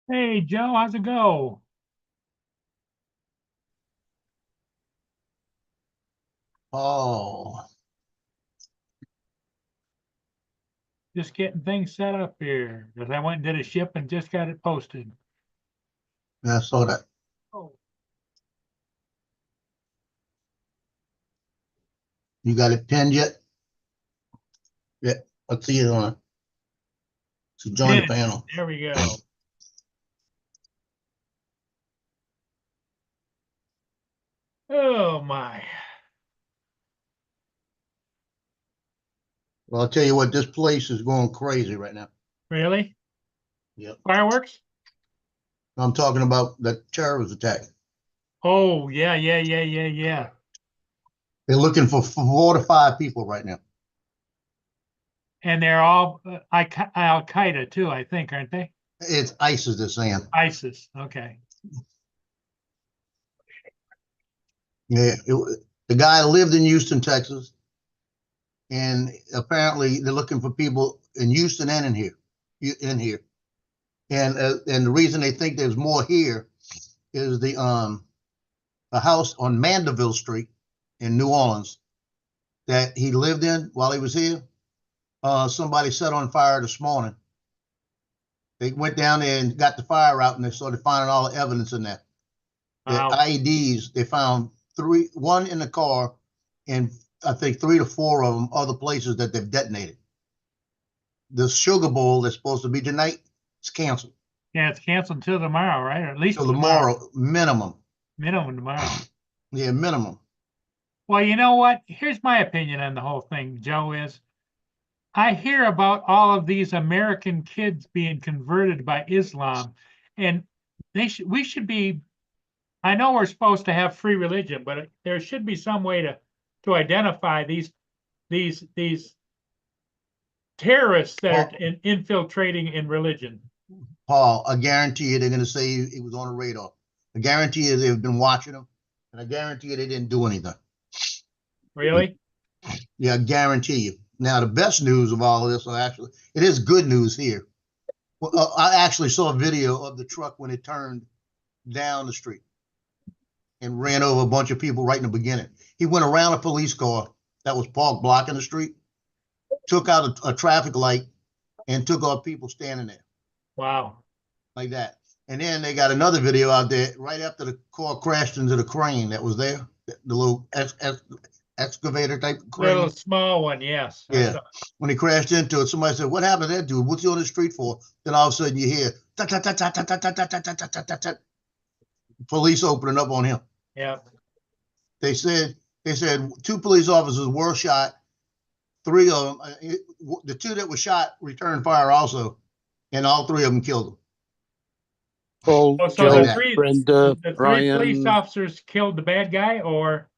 Hey Joe, how's it go? Oh, Just getting things set up here. Because I went and did a ship and just got it posted. yeah, I saw that. Oh, You got it pinned yet? Yeah, I see it on it. So join the did. panel. There we go. Oh my. Well, I'll tell you what, this place is going crazy right now. Really? Yep. Fireworks? I'm talking about the terrorist attack. Oh, yeah. They're looking for 4 to 5 people right now. And they're all Al Qaeda too, I think, aren't they? It's ISIS, they're saying. ISIS. Okay. Yeah, the guy lived in Houston, Texas, and apparently they're looking for people in Houston and in here. And the reason they think there's more here is the a house on Mandeville Street in New Orleans that he lived in while he was here. Somebody set on fire this morning. They went down there and got the fire out, and they started finding all the evidence in there. The Wow. IEDs, they found one in the car, and I think 3 to 4 of them other places that they've detonated. The Sugar Bowl that's supposed to be tonight is canceled. Yeah, it's canceled till tomorrow, right? Or at least So tomorrow. tomorrow, minimum. Minimum tomorrow. Yeah, minimum. Well, you know what? Here's my opinion on the whole thing, Joe, is I hear about all of these American kids being converted by Islam, and we should be. I know we're supposed to have free religion, but there should be some way to identify these terrorists that are Paul, infiltrating in religion. Paul, I guarantee you they're going to say he was on the radar. I guarantee you they've been watching him, and I guarantee you they didn't do anything. Really? Yeah, I guarantee you. Now, the best news of all of this, it is good news here. Well, I actually saw a video of the truck when it turned down the street and ran over a bunch of people right in the beginning. He went around a police car that was parked blocking the street, took out a traffic light, and took off people standing there Wow. like that. And then they got another video out there right after the car crashed into the crane that was there, the little excavator type Little crane. small one, yes. I Yeah. saw. When he crashed into it, somebody said, "What happened to that dude? What's he on the street for?" Then all of a sudden you hear ta ta ta ta ta ta ta ta ta ta ta ta ta, police opening up on him. Yeah. They said they said 2 police officers were shot. 3 of them, the 2 that were shot returned fire also, and all 3 of them killed them Paul, Oh, so like Joe, that. Brenda, the three police Brian. officers killed the bad guy, or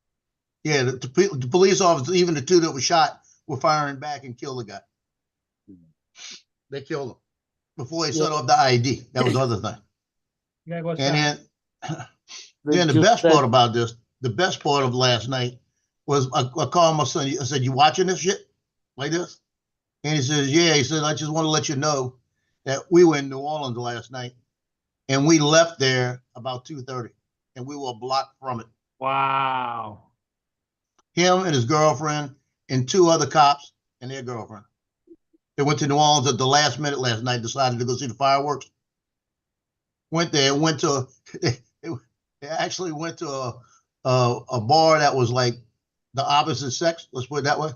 Yeah, the police officers, even the 2 that were shot, were firing back and killed the guy. They killed him before they Yeah, set off the ID. That was the other thing. yeah, what's And that? then they've Then the just best said part about this, the best part of last night was I called my son. I said, "You watching this shit like this?" And he says, "Yeah." He said, "I just want to let you know that we were in New Orleans last night, and we left there about 2:30, and we were a block from it. Wow. Him and his girlfriend and 2 other cops and their girlfriend. They went to New Orleans at the last minute last night. Decided to go see the fireworks. Went there. Went to. They actually went to a bar that was like the opposite sex. Let's put it that way.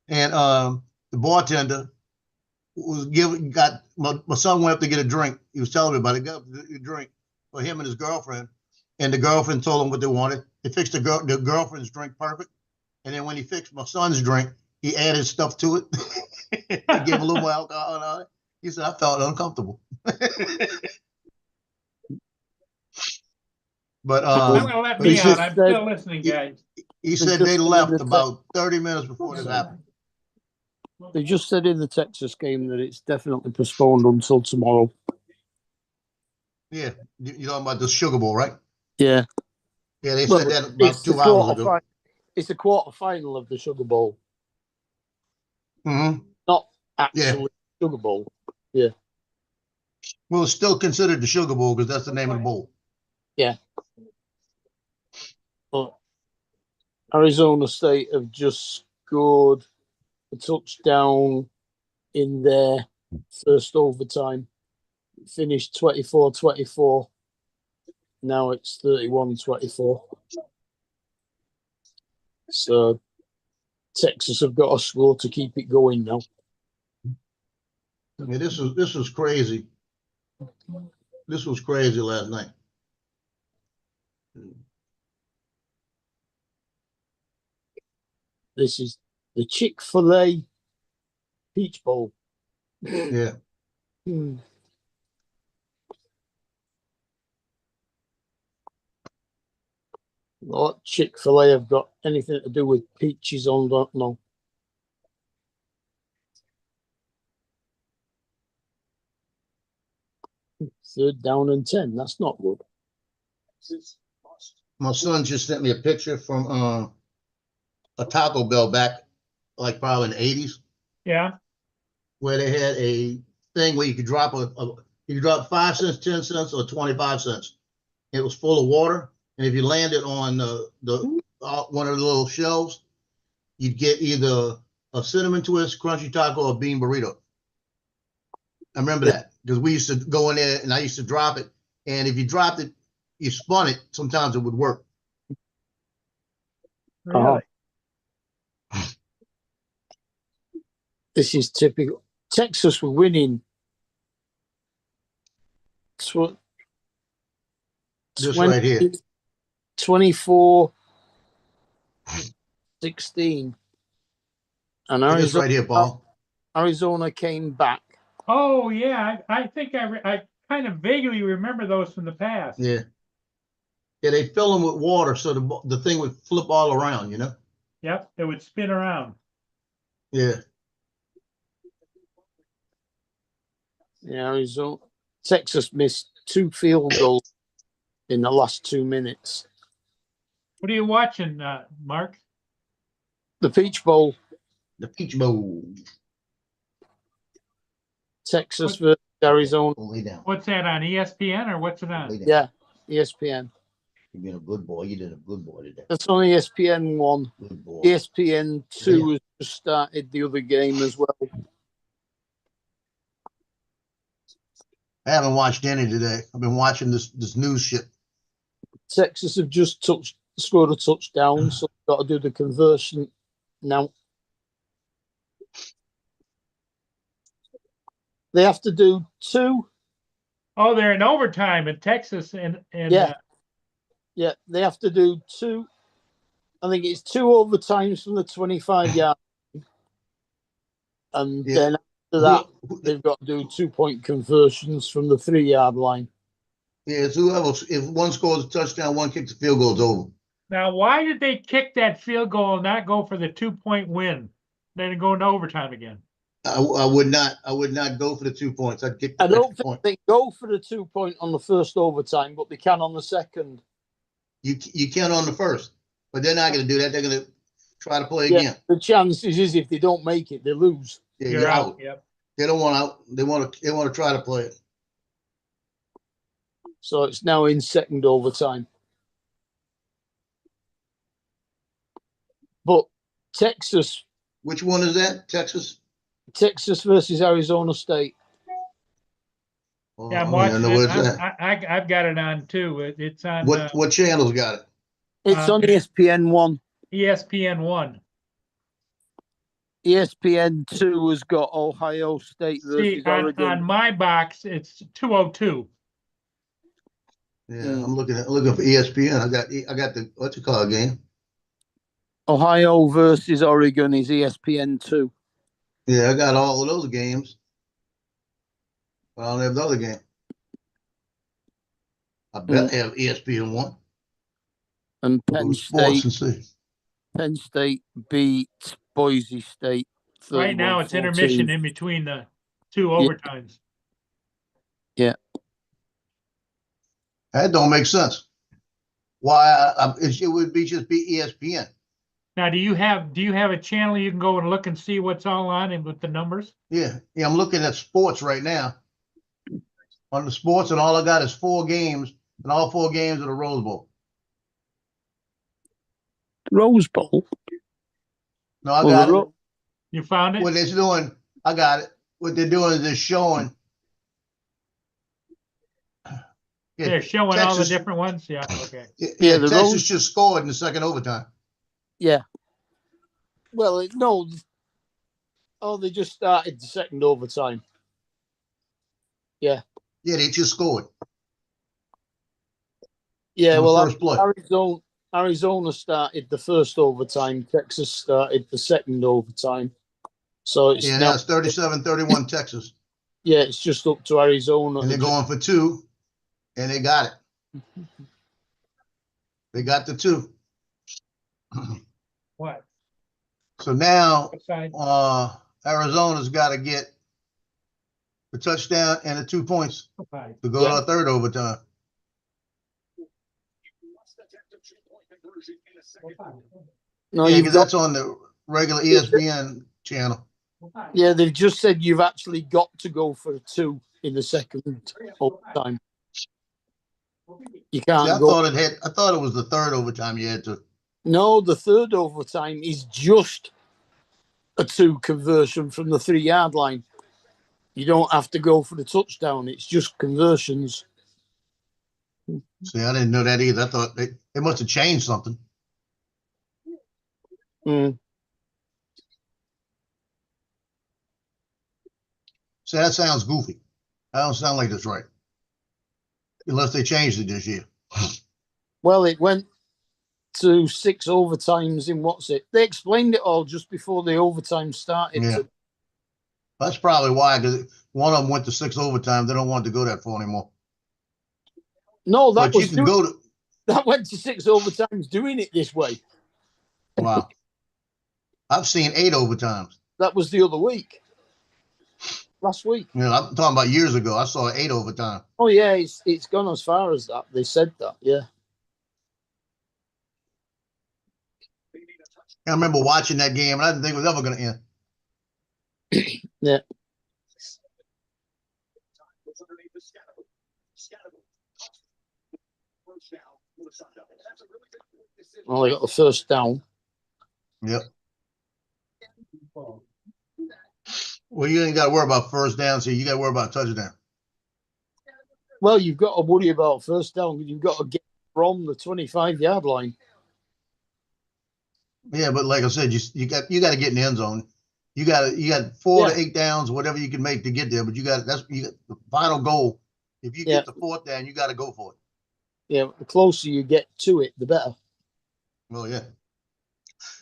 And the bartender was giving got my son went up to get a drink. He was telling me about it. Got a drink for him and his girlfriend, and the girlfriend told him what they wanted. He fixed the girlfriend's drink perfect, and then when he fixed my son's drink, he added stuff to it. He gave a little more alcohol on it. He said, "I felt uncomfortable." But I'm um, gonna let but he me they've out. said just I'm said still listening, he, guys. he they've said they just said in left the te- about 30 minutes before this happened. they just said in the Texas game that it's definitely postponed until tomorrow. Yeah, you talking about the Sugar Bowl, right? Yeah, Yeah, they said well, that about it's the 2 hours ago. it's the quarter final of the Sugar Bowl, Mm-hmm. not Yeah, actually Sugar Bowl. Yeah, Well, it's still considered the Sugar Bowl because that's the name of the bowl. But Arizona State have just scored a touchdown in their first overtime. Finished 24-24. Now it's 31-24. So Texas have got a score to keep it going now. I mean, this was crazy. This was crazy last night. This is the Chick-fil-A Peach Bowl. Yeah. What Chick-fil-A have got anything to do with peaches on, don't know. Third down and 10. That's not good. My son just sent me a picture from a Taco Bell back like probably in the 80s, Yeah. where they had a thing where you could drop you could drop 5 cents, 10 cents, or 25 cents. It was full of water, and if you landed on the one of the little shelves, you'd get either a cinnamon twist, crunchy taco, or a bean burrito. I remember that because we used to go in there and I used to drop it, and if you dropped it, you spun it. Sometimes it would work. Really? This is typical. Texas were winning. This right here. 24-16. And This right here, Paul. Arizona came back. Oh yeah, I think I kind of vaguely remember those from the past. Yeah. Yeah, they fill them with water so the thing would flip all around, you know? Yep, it would spin around. Yeah. Yeah, Arizona. Texas missed 2 field goals in the last 2 minutes. What are you watching, Mark? The Peach Bowl. The Peach Bowl. Texas versus Arizona. Lay down. What's that on ESPN or what's it on? Lay down. Yeah, ESPN. You've been a good boy. You did a good boy today. That's on ESPN 1. Good boy. ESPN 2 has just started the other game as well. I haven't watched any today. I've been watching this news shit. Texas have just scored a touchdown, so they've got to do the conversion now. They have to do 2. Oh, they're in overtime in Texas and Yeah. Yeah, they have to do 2. I think it's 2 overtimes from the 25-yard. And then after that, they've got to do 2-point conversions from the 3-yard line. Yeah, it's whoever. If one scores a touchdown, one kicks a field goal, it's over. Now, why did they kick that field goal and not go for the 2-point win? Then go into overtime again. I would not go for the 2 points. I'd kick the I don't extra point. think they go for the 2-point on the first overtime, but they can on the second. You can on the first, but they're not going to do that. They're going to try to play again. The chances is if they don't make it, they lose. Yeah, You're out. Yep. They don't want out. They want to try to play it. So it's now in second overtime. But Texas Which one is that? Texas? versus Arizona State. Oh, Yeah, I'm I watching don't know it. what's that. I've got it on too. It's on What channel's got it? It's on ESPN 1. ESPN 1. ESPN 2 has got Ohio State versus See, Oregon. on my box, it's 202. Yeah, I'm looking for ESPN. I got the what's it called game? Ohio versus Oregon is ESPN 2. Yeah, I got all of those games. But I don't have the other game. I bet they have ESPN 1. And Go to sports and see. Penn State beat Boise State. Right now, it's intermission in between the 2 overtimes. Yeah. That don't make sense. Why? It would be ESPN. Now, do you have a channel you can go and look and see what's all on and with the numbers? Yeah, I'm looking at sports right now. on the sports, and all I got is 4 games, and all 4 games are the Rose Bowl. Rose Bowl. No, I Well, got it. You found What it? they're doing, I got it. What they're doing is they're showing. Yeah, They're showing all the Texas- different ones? Yeah, okay. Yeah, the Texas Rose- just scored in the second overtime. Yeah. Well, no. Oh, they just started the second overtime. Yeah, they just scored. Yeah, On the well, first play. Arizona started the first overtime. Texas started the second overtime. So it's Yeah, now, now it's 37-31 Texas. yeah, it's just up to Arizona. And they're going for 2, and they got it. They got the 2. What? So now What side? Arizona's got to get the touchdown and the 2 points Okay. to go Yeah. to a third overtime. No, Yeah, you've because got, that's on the regular ESPN channel. yeah, they've just said you've actually got to go for 2 in the second overtime. You can't See, I go. thought it was the third overtime you had to. No, the third overtime is just a 2 conversion from the 3-yard line. You don't have to go for the touchdown. It's just conversions. See, I didn't know that either. I thought they must have changed something. Mm. See, that sounds goofy. That don't sound like that's right. Unless they changed it this year. Well, it went to 6 overtimes in what's it? They explained it all just before the overtime started. Yeah. That's probably why, because one of them went to 6 overtime. They don't want to go that far anymore. No, But you can go to. that went to 6 overtimes doing it this way. Wow. I've seen 8 overtimes. That was the other week. Last week. You know, I'm talking about years ago. I saw 8 overtime. Oh yeah, it's gone as far as that. They said that, yeah. I remember watching that game, and I didn't think it was ever going to end. Yeah. Well, they got the first down. Yep. Well, you ain't got to worry about first down, so you got to worry about touchdown. Well, you've got to worry about first down. You've got to get from the 25-yard line. Yeah, but like I said, you got to get in the end zone. You got 4 to 8 downs, whatever you can make to get there. But you got the final goal. If you get the 4th down, you got to go for it. Yeah, the closer you get to it, the better. Well, yeah.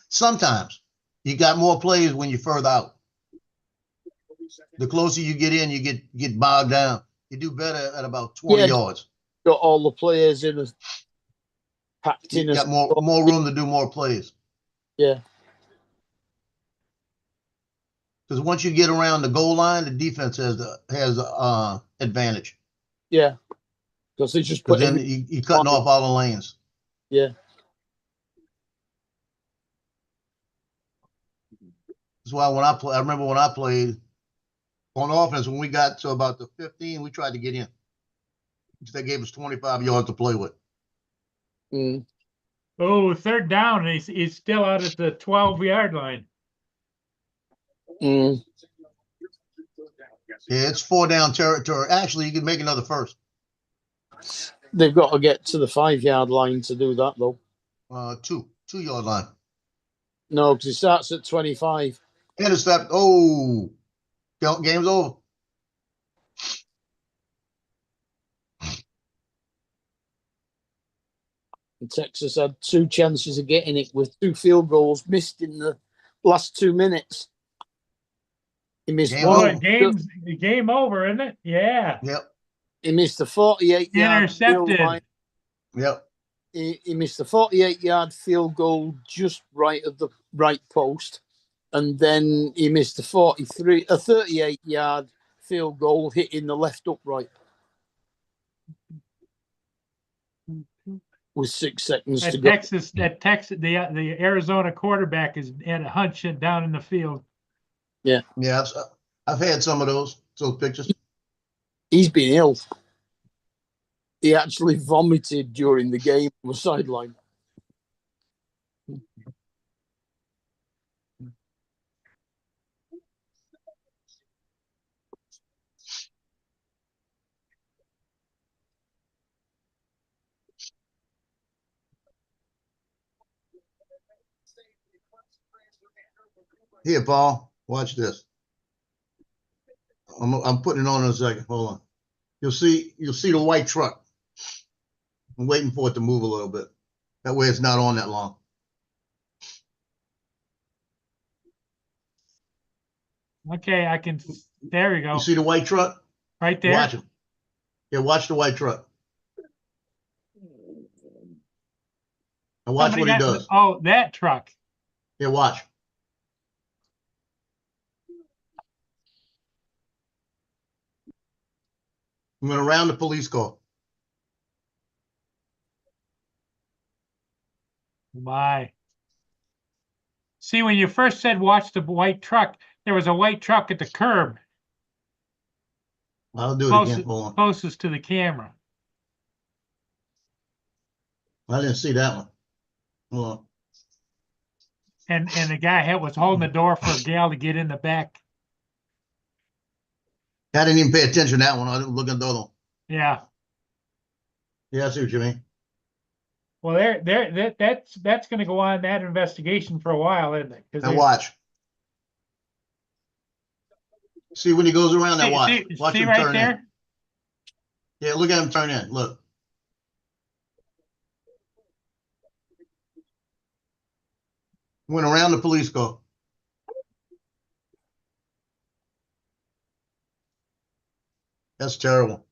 Sometimes you got more plays when you're further out. The closer you get in, you get bogged down. You do better at about 20 yards. Got all the players in a packed in. You got more room to do more plays. Yeah. Because once you get around the goal line, the defense has the advantage. Yeah. Because they just Because put then you're cutting off all the lanes. Yeah. That's why I remember when I played on offense, when we got to about the 15, we tried to get in. They gave us 25 yards to play with. Mm. Oh, third down. He's still out at the 12-yard line. Mm. Yeah, it's 4 down territory. Actually, you could make another first. They've got to get to the 5-yard line to do that, though. 2-yard line. No, because it starts at 25. Intercept. Oh, game's over. And Texas had 2 chances of getting it with 2 field goals missed in the last 2 minutes. He missed Game one. over. Game over, isn't it? Yeah. Yep. He missed the 48-yard field Intercepted. line. Yep. He missed the 48-yard field goal just right at the right post. And then he missed a 38-yard field goal hitting the left upright. With 6 seconds to go. The Arizona quarterback is at a hunch down in the field. Yeah. I've had some of those pictures. He's been ill. he actually vomited during the game on the sideline. Here, Paul, watch this. I'm putting it on in a second. Hold on. You'll see the white truck. I'm waiting for it to move a little bit. That way it's not on that long. Okay, there we go. You see the white truck? Right there. Watch him. Yeah, watch the white truck. And watch what he does. Oh, that truck. Yeah, watch. I'm going to round the police car. My. See, when you first said watch the white truck, there was a white truck at the curb. I'll do it again. Hold on. Closest to the camera. I didn't see that one. Hold on. And the guy was holding the door for a gal to get in the back. I didn't even pay attention to that one. I didn't look at the other one. Yeah. Yeah, I see what you mean. Well, that's going to go on that investigation for a while, isn't it? Now watch. See when he goes around that watch. Watch him right turn there? in. Yeah, look at him turn in. Look. Went around the police car. That's terrible.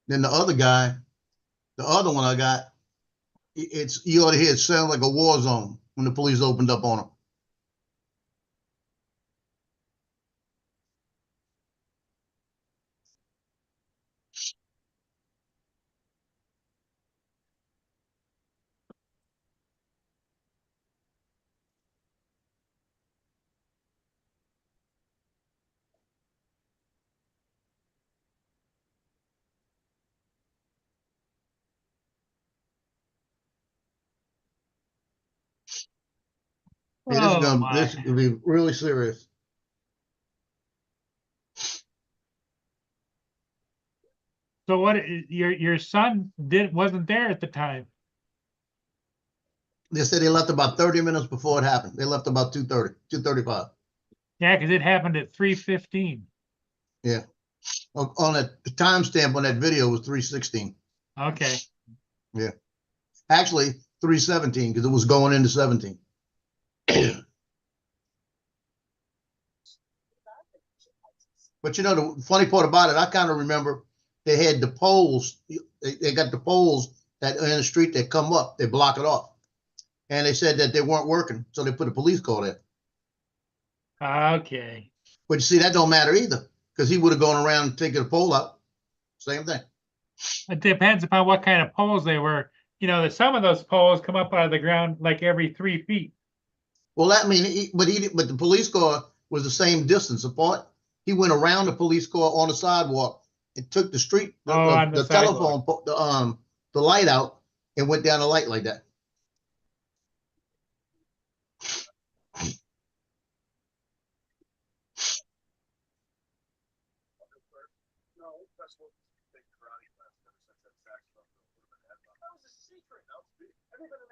Then the other guy, the other one I got, you ought to hear it sound like a war zone when the police opened up on him. Yeah, this is gonna be really serious. So what? Your son wasn't there at the time. They said they left about 30 minutes before it happened. They left about 2:30, 2:35. Yeah, because it happened at 3:15. Yeah. On the timestamp on that video was 3:16. Okay. Yeah. Actually, 3:17 because it was going into 17. But you know, the funny part about it, I kind of remember they had the poles. They got the poles that are in the street that come up. They block it off. And they said that they weren't working. So they put a police car there. Okay. But you see, that don't matter either because he would have gone around and taken the pole out. Same thing. It depends upon what kind of poles they were. You know, some of those poles come up out of the ground like every 3 feet. Well, that mean, but the police car was the same distance apart. He went around the police car on the sidewalk and took the street, the telephone, the light out, and went down the light like that.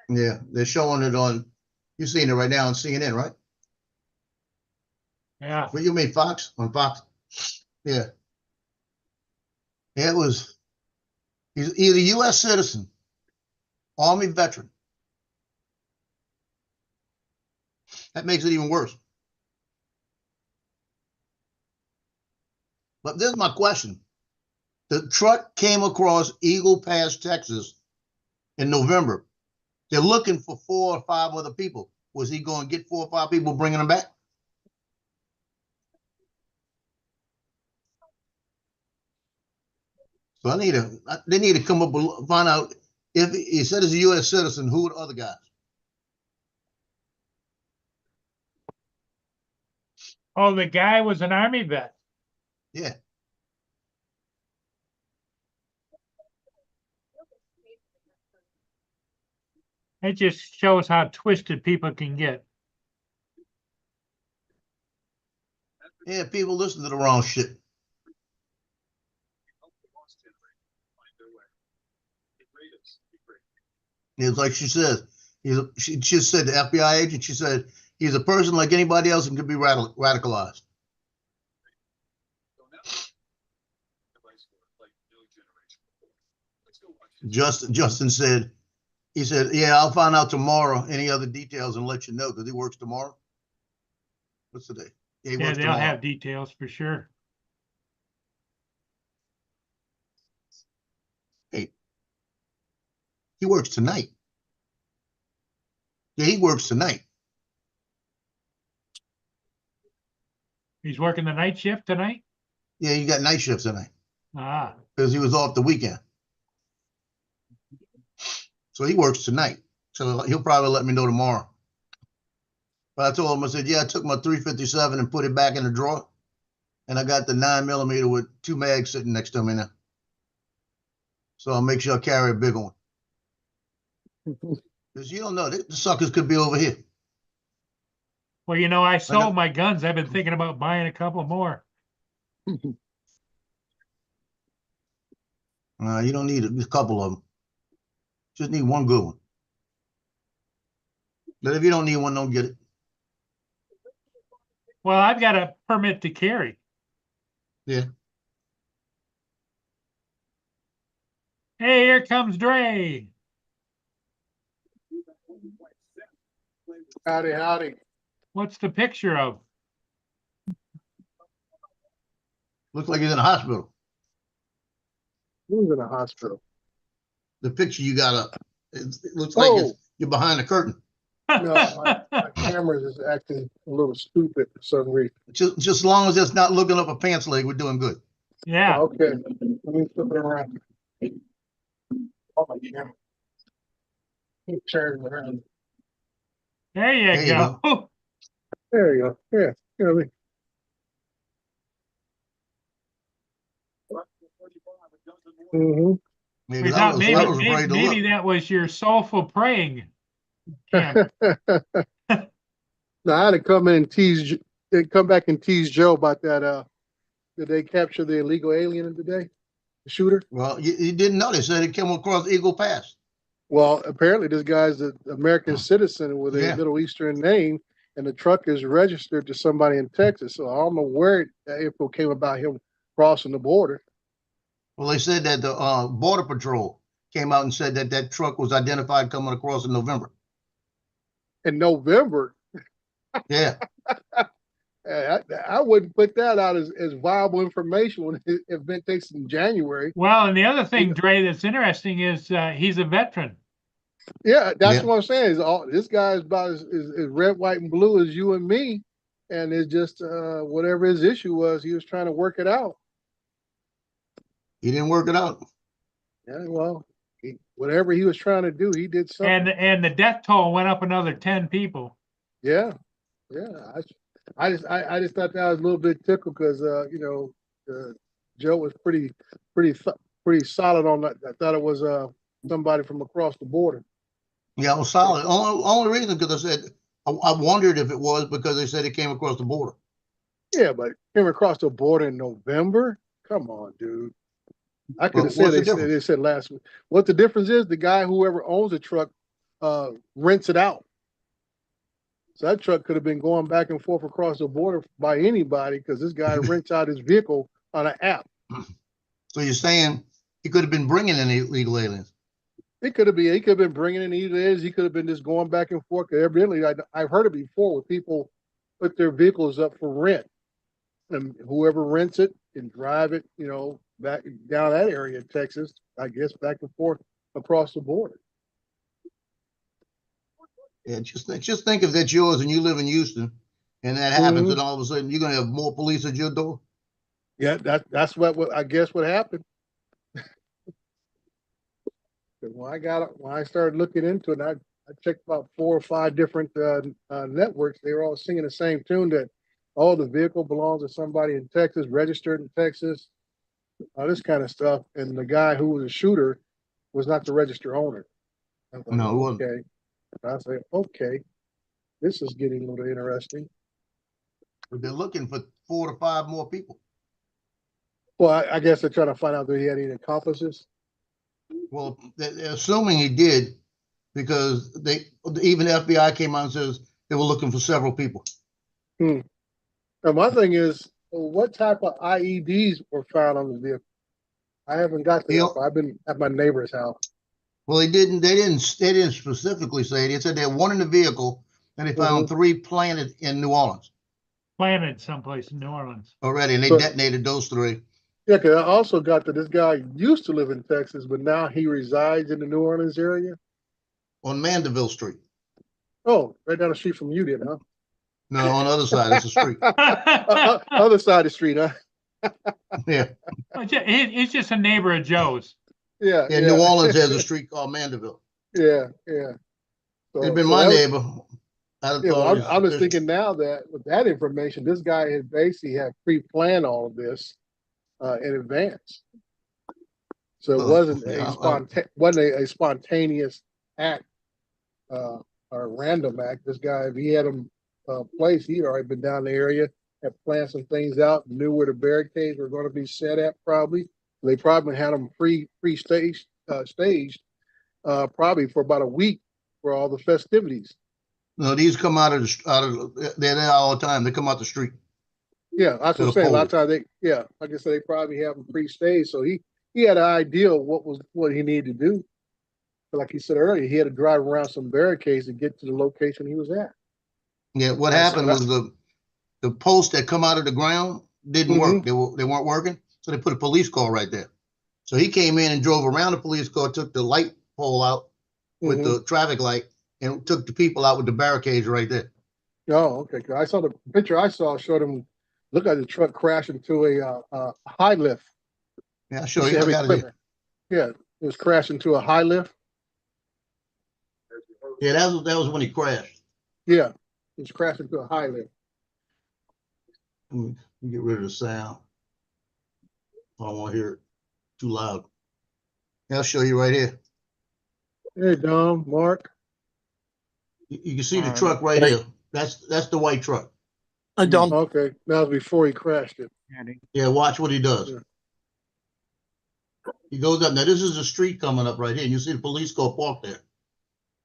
Yeah, they're showing it on. You're seeing it right now on CNN, right? Yeah. What you mean, Fox? On Fox? Yeah. Yeah, it was. He's either U.S. citizen, Army veteran. That makes it even worse. But this is my question. The truck came across Eagle Pass, Texas in November. They're looking for 4 or 5 other people. Was he going to get 4 or 5 people bringing them back? So they need to come up and find out if he said he's a U.S. citizen, who are the other guys? Oh, the guy was an Army vet. Yeah. It just shows how twisted people can get. Yeah, people listen to the wrong shit. It's like she says, she just said, the FBI agent, she said, he's a person like anybody else and could be radicalized. Justin said, he said, yeah, I'll find out tomorrow any other details and let you know, because he works tomorrow. What's the day? Yeah, he Yeah, works they'll tomorrow. have details for sure. Hey, he works tonight. Yeah, he works tonight. He's working the night shift tonight? Yeah, he got night shifts tonight Ah, because he was off the weekend. So he works tonight. So he'll probably let me know tomorrow. But I told him, I said, yeah, I took my 357 and put it back in the drawer. And I got the 9mm with 2 mags sitting next to me now. So I'll make sure I carry a big one. Because you don't know, the suckers could be over here. well, you know, I sold my guns. I've been thinking about buying a couple more. You don't need a couple of them. Just need one good one. But if you don't need one, don't get it. Well, I've got a permit to carry. Yeah. Hey, here comes Dre. Howdy, howdy. What's the picture of? Looks like he's in a hospital. Who's in a hospital? The picture you got up, it looks like you're behind the curtain. No, my camera is acting a little stupid for some reason. Just as long as it's not looking up a pants leg, we're doing good. Yeah. Okay, let me flip it around. Oh, my camera. Turn it around. There you There you go. There you go. Yeah, you know, mm-hmm. Maybe We I thought was afraid to maybe look. that was your soulful praying. Camera. Now I had to come in and come back and tease Joe about that. Did they capture the illegal alien today? The shooter? Well, you didn't know. They said it came across Eagle Pass. Well, apparently this guy's an American citizen with a Yeah. Middle Eastern name, and the truck is registered to somebody in Texas. So I don't know where that info came about him crossing the border. Well, they said that the Border Patrol came out and said that that truck was identified coming across in November. In November, Yeah. I wouldn't put that out as viable information when the event takes in January. Well, and the other thing, Dre, that's interesting is he's a veteran. Yeah, that's Yeah. what I'm saying. Is this guy is about as red, white, and blue as you and me, and it's just whatever his issue was, he was trying to work it out. He didn't work it out. Yeah, well, whatever he was trying to do, he did something. And the death toll went up another 10 people. Yeah, yeah. I just thought that was a little bit tickled because Joe was pretty solid on that. I thought it was somebody from across the border. Yeah, it was solid. Only reason because I said I wondered if it was because they said it came across the border. Yeah, but came across the border in November. Come on, dude. I could have Well, said what's the they said last week. What the difference is, the guy whoever owns the truck rents it out. So that truck could have been going back and forth across the border by anybody because this guy rents out his vehicle on an app. So you're saying he could have been bringing in illegal aliens? It could have been. He could have been bringing in either. He could have been just going back and forth. Evidently, I've heard it before where people put their vehicles up for rent, and whoever rents it can drive it, back down that area in Texas. I guess back and forth across the border. Yeah, just think if that's yours and you live in Houston, and that happens, and all of a sudden you're gonna have more police at your door. Yeah, that's what I guess what happened. When I started looking into it, I checked about 4 or 5 different networks. They were all singing the same tune that oh, the vehicle belongs to somebody in Texas, registered in Texas, all this kind of stuff. And the guy who was a shooter was not the registered owner. I was like, No, it wasn't. okay. I said, okay, this is getting a little interesting. But they're looking for 4 to 5 more people. Well, I guess they're trying to find out if he had any accomplices. Well, they're assuming he did because even the FBI came out and says they were looking for several people. And my thing is, what type of IEDs were found on the vehicle? I haven't got to that. I've been at my neighbor's house. Well, they didn't specifically say it. They said they had one in the vehicle and they found 3 planted in New Orleans Planted someplace in New Orleans. already, and they So- detonated those 3. Yeah, because I also got that this guy used to live in Texas, but now he resides in the New Orleans area. On Mandeville Street. Oh, right down the street from you, then, huh? No, on the other side, it's a street. Other side of the street, huh? Yeah. It's just a neighbor of Joe's. Yeah. Yeah, New Orleans has a street called Mandeville. Yeah. So, It's been so my that was- neighbor. I'd have Yeah, thought well, it was I'm just suspicious. thinking now that with that information, this guy had basically had pre-planned all of this in advance. So it wasn't a spontaneous act or a random act. This guy, if he had him placed, he'd already been down the area, had planned some things out, knew where the barricades were going to be set at. Probably they probably had them staged probably for about a week for all the festivities. No, these come they're there all the time. They come out the street. Yeah, that's what I'm saying. A lot of times like I said, they probably have him pre-staged. So he had an idea of what he needed to do. But like he said earlier, he had to drive around some barricades to get to the location he was at. Yeah, what That's happened was the posts that come out of the ground didn't work. They weren't working, so they put a police car right there. So he came in and drove around the police car, took the light pole out with the traffic light, and took the people out with the barricades right there. Oh, okay. 'Cause I saw the picture I saw showed him look at the truck crash into a high lift. Yeah, I'll show you. I Heavy got it here. equipment. Yeah, it was crashed into a high lift. Yeah, that was when he crashed. Yeah, it was crashed into a high lift. Let me get rid of the sound. I don't want to hear it too loud. Yeah, I'll show you right here. Hey, Dom, Mark. You can see the truck right here. That's the white truck. I don't. Okay, that was before he crashed it. Yeah, watch what he does. Yeah. He goes up. Now, this is a street coming up right here. And you see the police car parked there.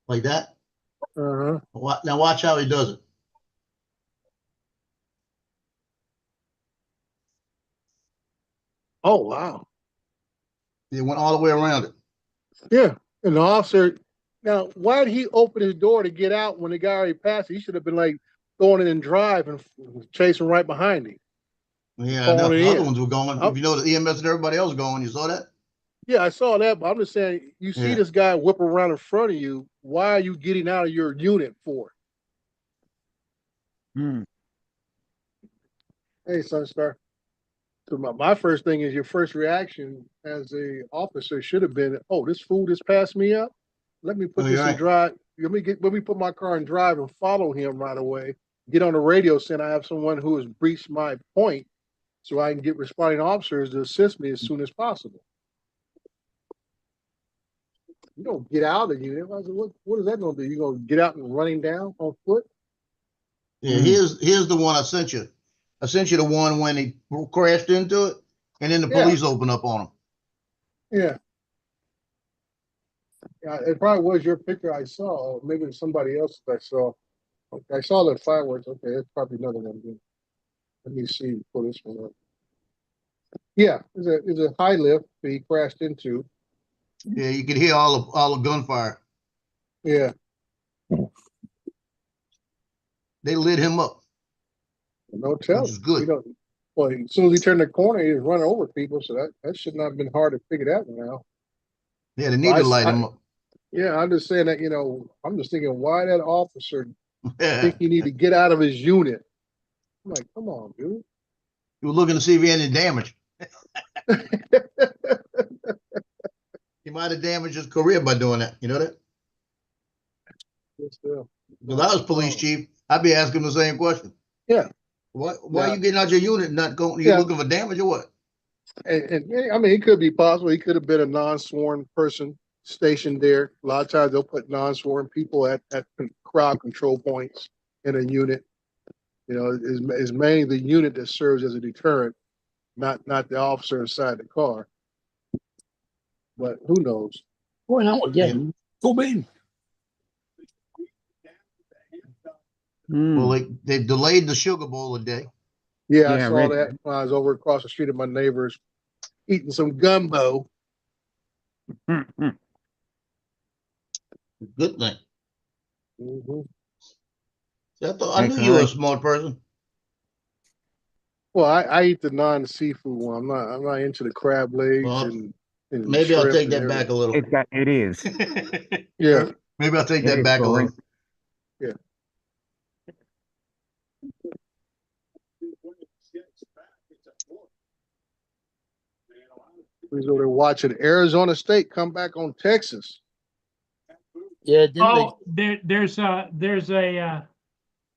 Like that. Uh-huh. Now, watch how he does it. Oh, wow. He went all the way around it. Yeah, and the officer. Now, why did he open his door to get out when the guy already passed? He should have been like going in and drive and chasing right behind him. Yeah, Calling the it other in. ones were going. If you know the EMS and everybody else going, you saw that? Yeah, I saw that, but I'm just saying, you see Yeah. this guy whip around in front of you. Why are you getting out of your unit for? Hey, Sunstar. So my first thing is your first reaction as a officer should have been, oh, this fool just passed me up. Let me put Oh, this you're in right. drive. Let me put my car in drive and follow him right away. Get on the radio saying I have someone who has breached my point, so I can get responding officers to assist me as soon as possible. You don't get out of the unit. I said, what is that going to do? You going to get out and running down on foot? Yeah, here's the one I sent you. I sent you the one when he crashed into it, and then the Yeah. police opened up on him. Yeah. Yeah, it probably was your picture I saw, or maybe it's somebody else's I saw. Okay, I saw the fireworks. Okay, it's probably another one. Let me see, pull this one up. Yeah, it's a high lift that he crashed into. Yeah, you could hear all the gunfire. Yeah, They lit him up. no tell. Which is good. You know, well, as soon as he turned the corner, he was running over people, so that should not have been hard to figure that one out. Yeah, they need to light him up. Yeah, I'm just saying that, I'm just thinking why that officer Yeah. think he need to get out of his unit. I'm like, come on, dude. He was looking to see if he had any damage. He might have damaged his career by doing that. You know that? Yes, sir. If I was police chief, I'd be asking the same question. Yeah. Why Now- you getting out your unit and not going? You Yeah. looking for damage or what? And I mean, it could be possible. He could have been a non-sworn person stationed there. A lot of times they'll put non-sworn people at crowd control points in a unit. You know, is mainly the unit that serves as a deterrent, not the officer inside the car. But who knows? Going out again. Come in. Well, they delayed the Sugar Bowl a day. Yeah, I Yeah, saw right. that when I was over across the street at my neighbors eating some gumbo. Mm. Good thing. Mm-hmm. I knew you were a Correct. smart person. Well, I eat the non-seafood one. I'm not into the crab legs Well, and Maybe I'll shrimp take and that back a little. It is. Yeah. Maybe I'll take It that is, back a Corey. little. We was over there watching Arizona State come back on Texas. Yeah, didn't Oh, there's a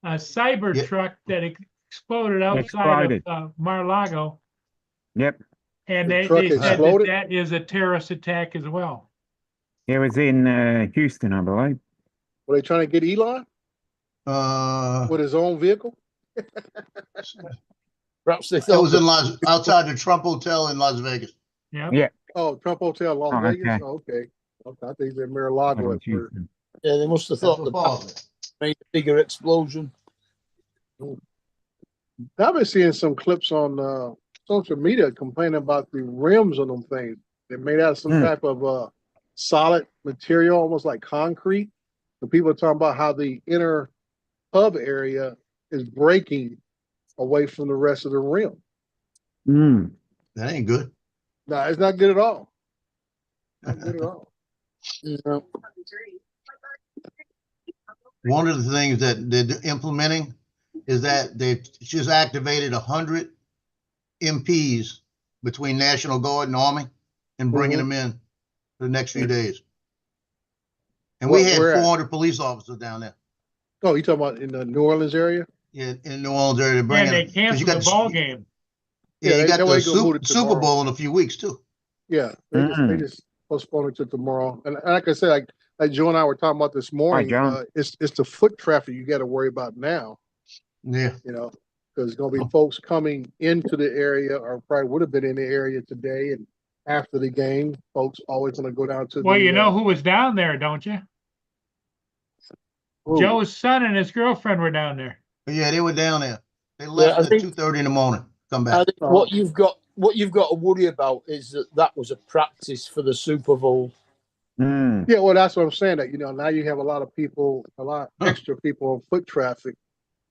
cyber Yeah. truck that exploded outside Exploded. of Mar-a-Lago, Yep. and The they truck said exploded? that is a terrorist attack as well. It was in Houston, I believe. Were they trying to get Elon Uh, with his own vehicle? they? Perhaps they it thought was in outside the Trump Hotel in Las Vegas. Yeah. Yeah. Oh, Trump Hotel, Las Oh, Vegas. okay. Oh, okay. Okay, I think they're Out Mar-a-Lago in at first. Houston. yeah, they must have That's thought what the Paul said. made a bigger explosion. I've been seeing some clips on social media complaining about the rims on them things. They made out of some Hmm. type of solid material, almost like concrete. The people are talking about how the inner hub area is breaking away from the rest of the rim. Mm. That ain't good. No, it's not good at all. Not good at all. No. One of the things that they're implementing is that they've just activated 100 MPs between National Guard and Army and bringing Mhm. them in for the next few days. And we had Where at? 400 police officers down there. Oh, you talking about in the New Orleans area? Yeah, in New Orleans area, they're And bringing they them. 'Cause you canceled got the ball game. Yeah, you Yeah, got that the way you can move it Super tomorrow. Bowl in a few weeks too. Yeah, they Mm. just postponed it to tomorrow. And like I said, like Joe and I were talking about this morning, John. it's the foot traffic you got to worry about now. Yeah. You know, because there's going to be folks coming into the area, or probably would have been in the area today and after the game. Folks always want to go down to Well, the. you know who was down there, don't you? Who? Joe's son and his girlfriend were down there. Yeah, they were down there. They I left at think- 2:30 in the morning. Come I back. think what you've got to worry about is that was a practice for the Super Bowl. Mm. Yeah, well, that's what I'm saying. That now you have a lot of people, a lot Huh. extra people on foot traffic.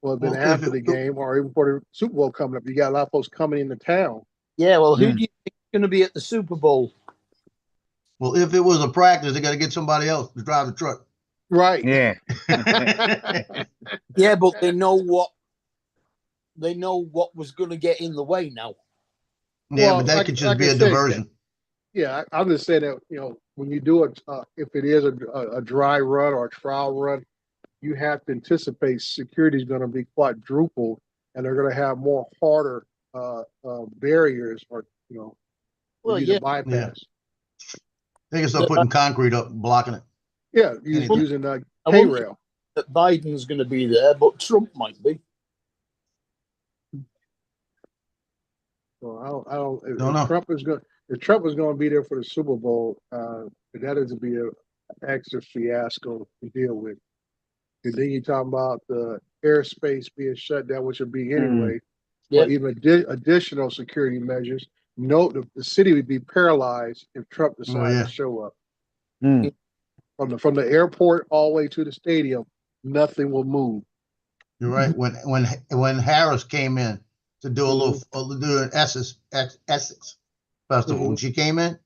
Well, been Well, after the game or even for the Super Bowl coming up. You got a lot of folks coming into town. Yeah, well, who Mm. do you think is going to be at the Super Bowl? Well, if it was a practice, they got to get somebody else to drive the truck. Right. Yeah. Yeah, but they know what was going to get in the way now. Yeah, Well, but that like- could just like be I a said, diversion. Yeah, I'm just saying that, when you do if it is a dry run or a trial run, you have to anticipate security is going to be quadrupled and they're going to have more harder barriers or, Well, for you yeah, to bypass. They can start putting concrete up, and blocking it. Yeah, Anything. using I hay wonder rail. that Biden's going to be there, but Trump might be. So I don't, if Don't know. if Trump is going to be there for the Super Bowl, that is to be an extra fiasco to deal with. And then you're talking about the airspace being shut down, which would be anyway, Yeah. or even additional security measures. No, the city would be paralyzed if Trump decided yeah. to show up. Mm. From the airport all the way to the stadium, nothing will move. You're right. When Harris came in to do do an Essex festival, when she came in,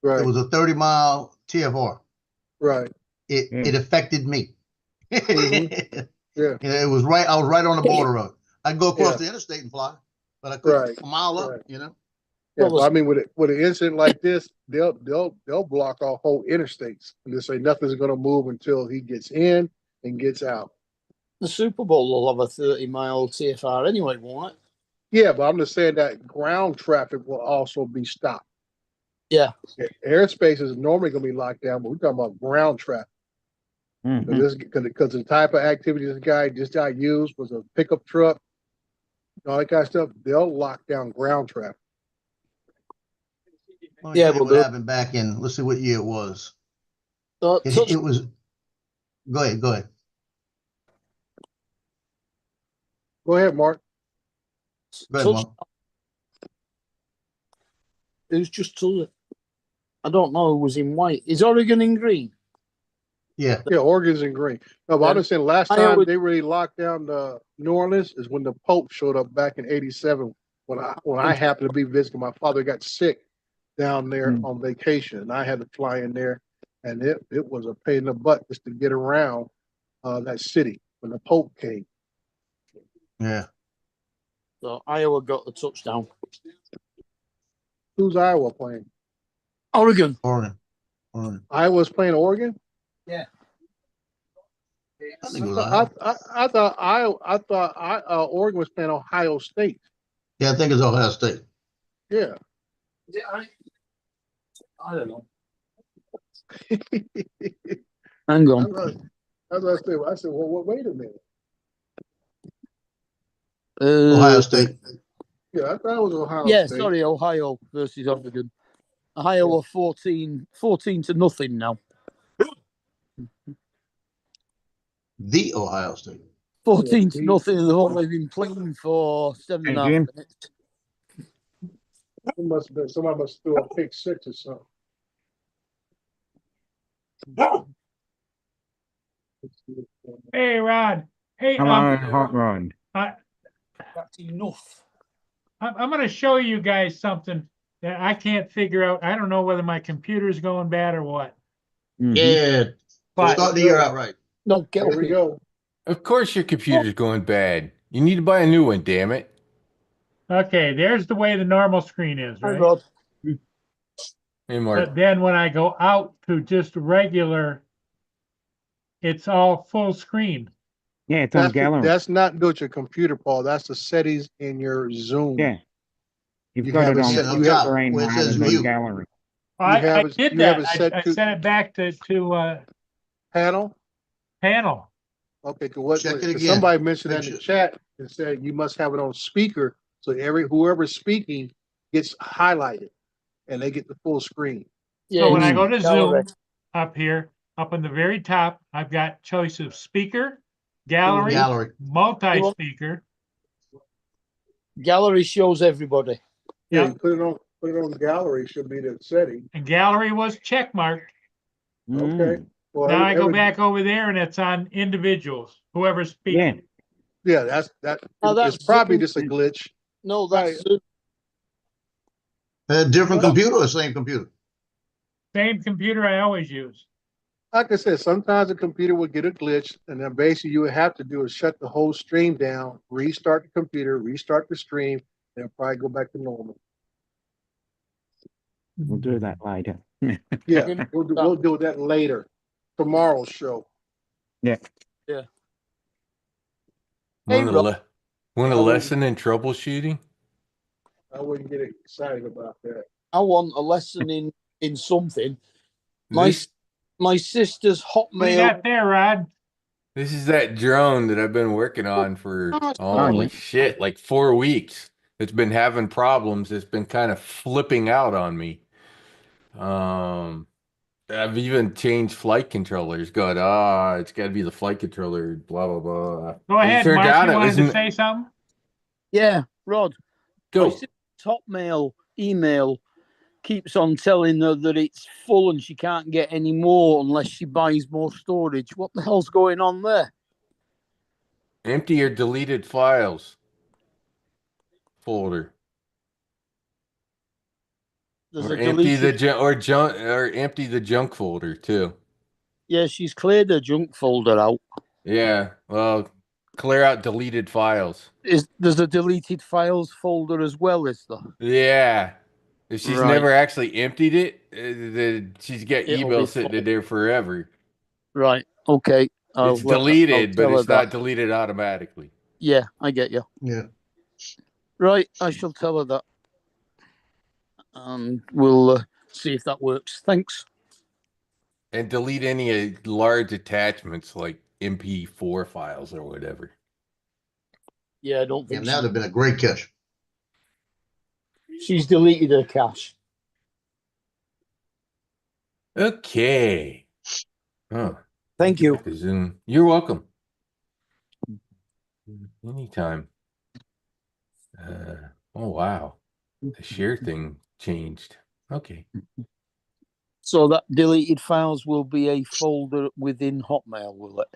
Right, it was a 30-mile TFR. right. It affected me. Mhm. Yeah. It was right. I was right on the border road. I'd go across Yeah. the interstate and fly, but I couldn't Right, a mile up. right. You know. Yeah, Well, but I mean, with an incident like this, they'll block off whole interstates and just say nothing's going to move until he gets in and gets out. The Super Bowl will have a 30-mile TFR anyway, won't it? Yeah, but I'm just saying that ground traffic will also be stopped. Yeah. Airspace is normally going to be locked down, but we're talking about ground traffic. Mhm. Because the type of activity this guy used was a pickup truck, all that kind of stuff. They'll lock down ground traffic. Let me Yeah, tell you we'll what do. happened back in, let's see what year it was. So, It was, go ahead, go ahead. Go ahead, Mark. Go ahead, Mark. who's just told it? I don't know who was in white. Is Oregon in green? Yeah, Yeah, Oregon's in green. No, but I'm just saying last I time always- they really locked down New Orleans is when the Pope showed up back in '87 when I happened to be visiting. My father got sick down there Mm. on vacation, and I had to fly in there, and it was a pain in the butt just to get around that city when the Pope came. yeah. So Iowa got the touchdown. Who's Iowa playing? Oregon. Oregon. Iowa's playing Oregon. Yeah. I think it was Iowa. I thought Oregon was playing Ohio State. Yeah, I think it's Ohio State. Yeah. I don't know. Hang on. That's what I said. I said, well, wait a minute. Ohio State. Yeah, I thought it was Ohio Yeah, State. sorry, Ohio versus Oregon. Ohio 14 to nothing now. The Ohio State. 14 to nothing. They've only been playing for 7.5 Jim. minutes. It must have been somebody must throw a pick six or something. Hey, Rod. Hey, Hello, Hot Rod. That's enough. I'm going to show you guys something that I can't figure out. I don't know whether my computer's going bad or what. Mhm. Yeah, But start the year out right. No, get Here up we here. go. Of course your computer's going bad. You need to buy a new one, damn it. okay, there's the way the normal screen is, Hi, right? Rod. Hey, Mark. But then when I go out to just regular, it's all full screen. Yeah, it's on gallery. That's not built your computer, Paul. That's the settings in your Zoom. Yeah. You've You got have it it on set- full you have- screen where it rather says than view. gallery. I have it- did you have that. it set I to- sent it back to Panel. panel. Okay, cause Check it 'cause again. somebody mentioned that Make in the sure. chat and said you must have it on speaker, so whoever's speaking gets highlighted and they get the full screen. Yeah, So when I it's go to gallery. Zoom up here, up in the very top, I've got choice of speaker, gallery, Gallery. multi-speaker. Gallery shows everybody. Yeah, Yeah. you put it on gallery should be the setting. And gallery was check marked. Okay. Well, Now I go every- back over there and it's on individuals, whoever's speaking. Yeah, that. Oh, It's that's probably Zoom. just a glitch. No, that's Right. Zoom. Different computer or same computer? Same computer I always use. Like I said, sometimes the computer will get a glitch, and then basically you would have to do is shut the whole stream down, restart the computer, restart the stream, and it'll probably go back to normal. We'll do that later. Yeah, we'll do that later. Tomorrow's show. Hey, Want a, Rob. want a Oh. lesson in troubleshooting? I wouldn't get excited about that. I want a lesson in something. My This, my sister's What do you Hotmail. got there, Rod? this is that drone that I've been working on for, holy yeah. shit, like 4 weeks. It's been having problems. It's been kind of flipping out on me. I've even changed flight controllers. Going, it's got to be the flight controller. Blah blah blah. Go ahead, turned Mark. out You it wanted was to n- say something? Yeah, Rod. My Go. sister's Hotmail email keeps on telling her that it's full and she can't get any more unless she buys more storage. What the hell's going on there? Empty your deleted files folder. There's Or a empty the deleted. junk or empty the junk folder too. Yeah, she's cleared her junk folder out. Yeah. Well, clear out deleted files. There's a deleted files folder as well, is there? Yeah. If she's Right. never actually emptied it, then she's got It'll email be sitting full. in there forever. Right. Okay. It's deleted, I'll but tell her it's not that. deleted automatically. Yeah, I get you. Yeah. Right, I shall tell her that, and we'll see if that works. Thanks. And delete any large attachments like MP4 files or whatever. Yeah, I don't Yeah, think that'd have been a great catch. she's deleted her cache. Okay. Oh, Thank you. Zoom. You're welcome. Anytime. Oh wow. The share thing changed. Okay. So that deleted files will be a folder within Hotmail, will it?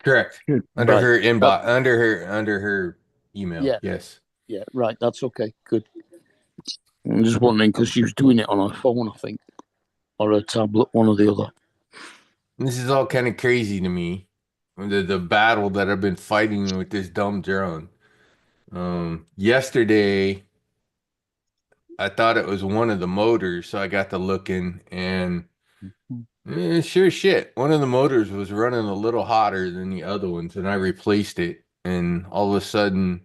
Correct. Good. Under Right. her inbox, under her email. Yeah. Yes. Yeah, right. That's okay. Good. I'm just wondering because she was doing it on her phone, I think, or a tablet, one or the other. This is all kind of crazy to me. The battle that I've been fighting with this dumb drone. Yesterday I thought it was one of the motors, so I got to looking and sure shit. One of the motors was running a little hotter than the other ones, and I replaced it. And all of a sudden,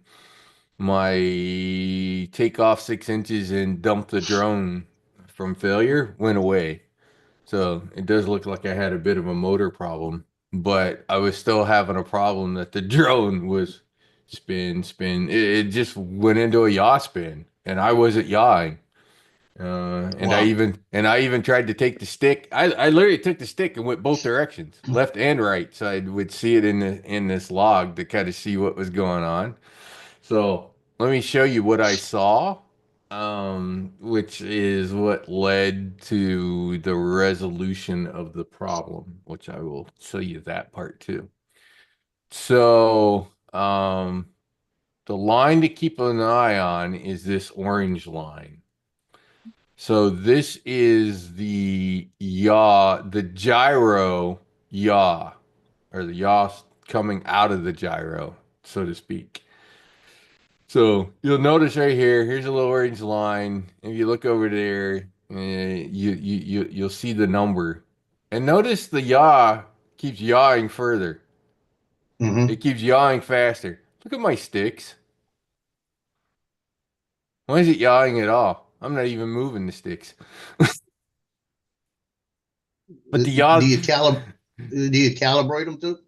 my takeoff 6 inches and dump the drone from failure went away. So it does look like I had a bit of a motor problem, but I was still having a problem that the drone was spin. It just went into a yaw spin, and I wasn't yawing. And Wow. I even tried to take the stick. I literally took the stick and went both directions, left and right, so I would see it in this log to kind of see what was going on. So let me show you what I saw, which is what led to the resolution of the problem, which I will show you that part too. So the line to keep an eye on is this orange line. So this is the yaw, the gyro yaw, or the yaw coming out of the gyro, so to speak. So you'll notice right here, here's a little orange line. If you look over there, you'll see the number. And notice the yaw keeps yawing further. Mm-hmm. It keeps yawing faster. Look at my sticks. Why is it yawing at all? I'm not even moving the sticks. But the yaw. Do you calibrate them too?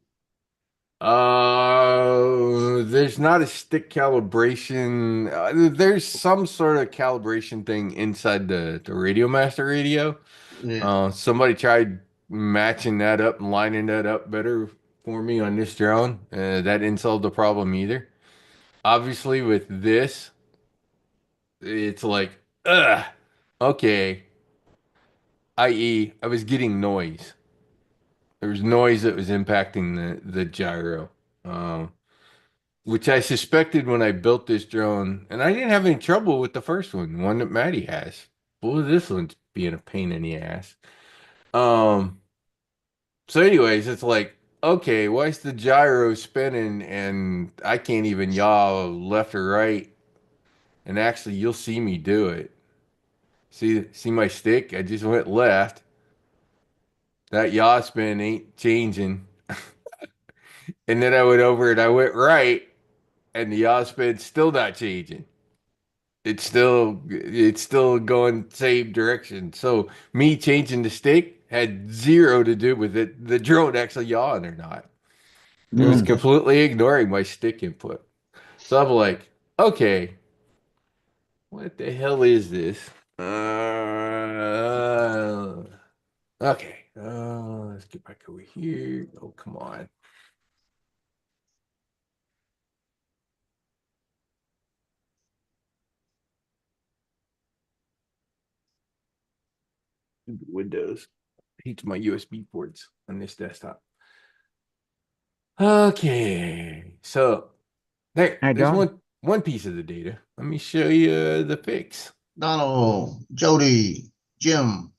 There's not a stick calibration. There's some sort of calibration thing inside the Radio Master radio. Yeah. Somebody tried matching that up and lining that up better for me on this drone. That didn't solve the problem either. Obviously, with this, it's like, okay. I.e., I was getting noise. There was noise that was impacting the gyro, which I suspected when I built this drone, and I didn't have any trouble with the first one that Maddie has. Well, this one's being a pain in the ass. So anyways, it's like, okay, why is the gyro spinning and I can't even yaw left or right? And actually, you'll see me do it. See my stick? I just went left. That yaw spin ain't changing. And then I went over and I went right, and the yaw spin's still not changing. It's still going same direction. So me changing the stick had zero to do with it. The drone actually yawing or not. It was completely ignoring my stick input. So I'm like, okay, what the hell is this? Okay. Let's get back over here. Oh, come on. Windows. Hates my USB ports on this desktop. Okay, so there's John. one piece of the data. Let me show you the fix. Donald, Jody, Jim.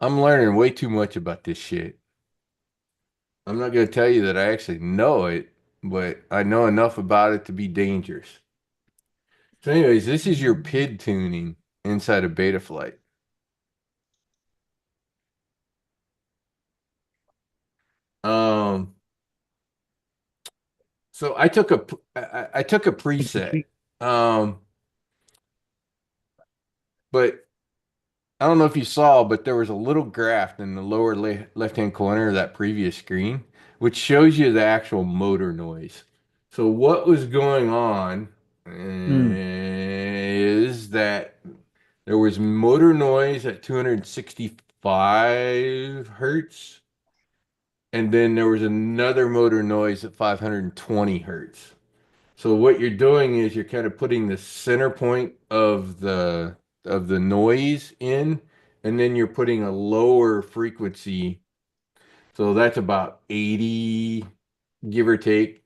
I'm learning way too much about this shit. I'm not going to tell you that I actually know it, but I know enough about it to be dangerous. So anyways, this is your PID tuning inside of Betaflight. So I took a preset. But I don't know if you saw, but there was a little graph in the lower left-hand corner of that previous screen, which shows you the actual motor noise. So what was going on is that there was motor noise at 265 hertz, and then there was another motor noise at 520 hertz. So what you're doing is you're kind of putting the center point of the noise in, and then you're putting a lower frequency. So that's about 80, give or take.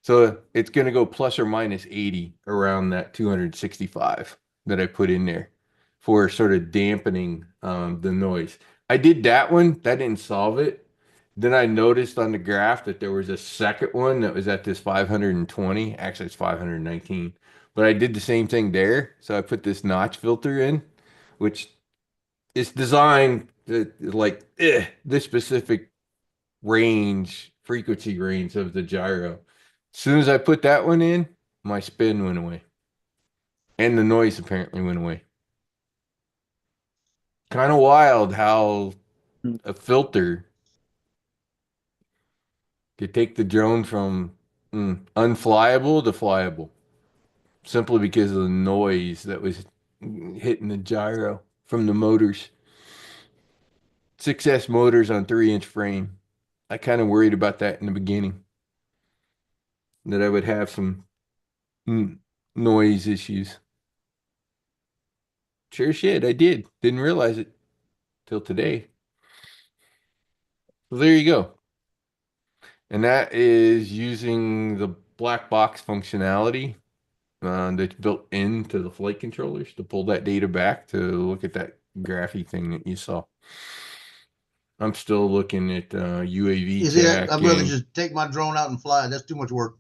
So it's going to go plus or minus 80 around that 265 that I put in there for sort of dampening the noise. I did that one, that didn't solve it. Then I noticed on the graph that there was a second one that was at this 520. Actually, it's 519. But I did the same thing there. So I put this notch filter in, which is designed to, like this specific range, frequency range of the gyro. As soon as I put that one in, my spin went away. And the noise apparently went away. Kind of wild how a filter could take the drone from unflyable to flyable simply because of the noise that was hitting the gyro from the motors. 6S motors on 3-inch frame. I kind of worried about that in the beginning, that I would have some noise issues. Sure shit, I did. Didn't realize it till today. So there you go. And that is using the black box functionality that's built into the flight controllers to pull that data back to look at that graphy thing that you saw. I'm still looking at UAV You see that? I'd rather tracking. just take my drone out and fly. That's too much work.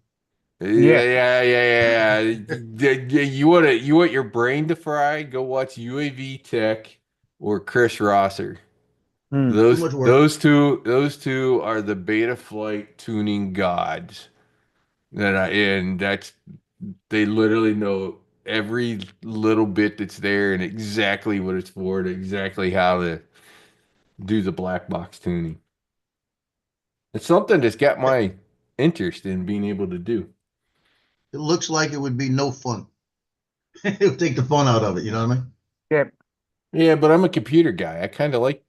Yeah. You want your brain to fry? Go watch UAV Tech or Chris Rosser. Mm. Too much work. Those two are the beta flight tuning gods. And that's they literally know every little bit that's there and exactly what it's for, and exactly how to do the black box tuning. It's something that's got my interest in being able to do. It looks like it would be no fun. It would take the fun out of it. You know what I mean? Yep. Yeah, but I'm a computer guy. I kind of like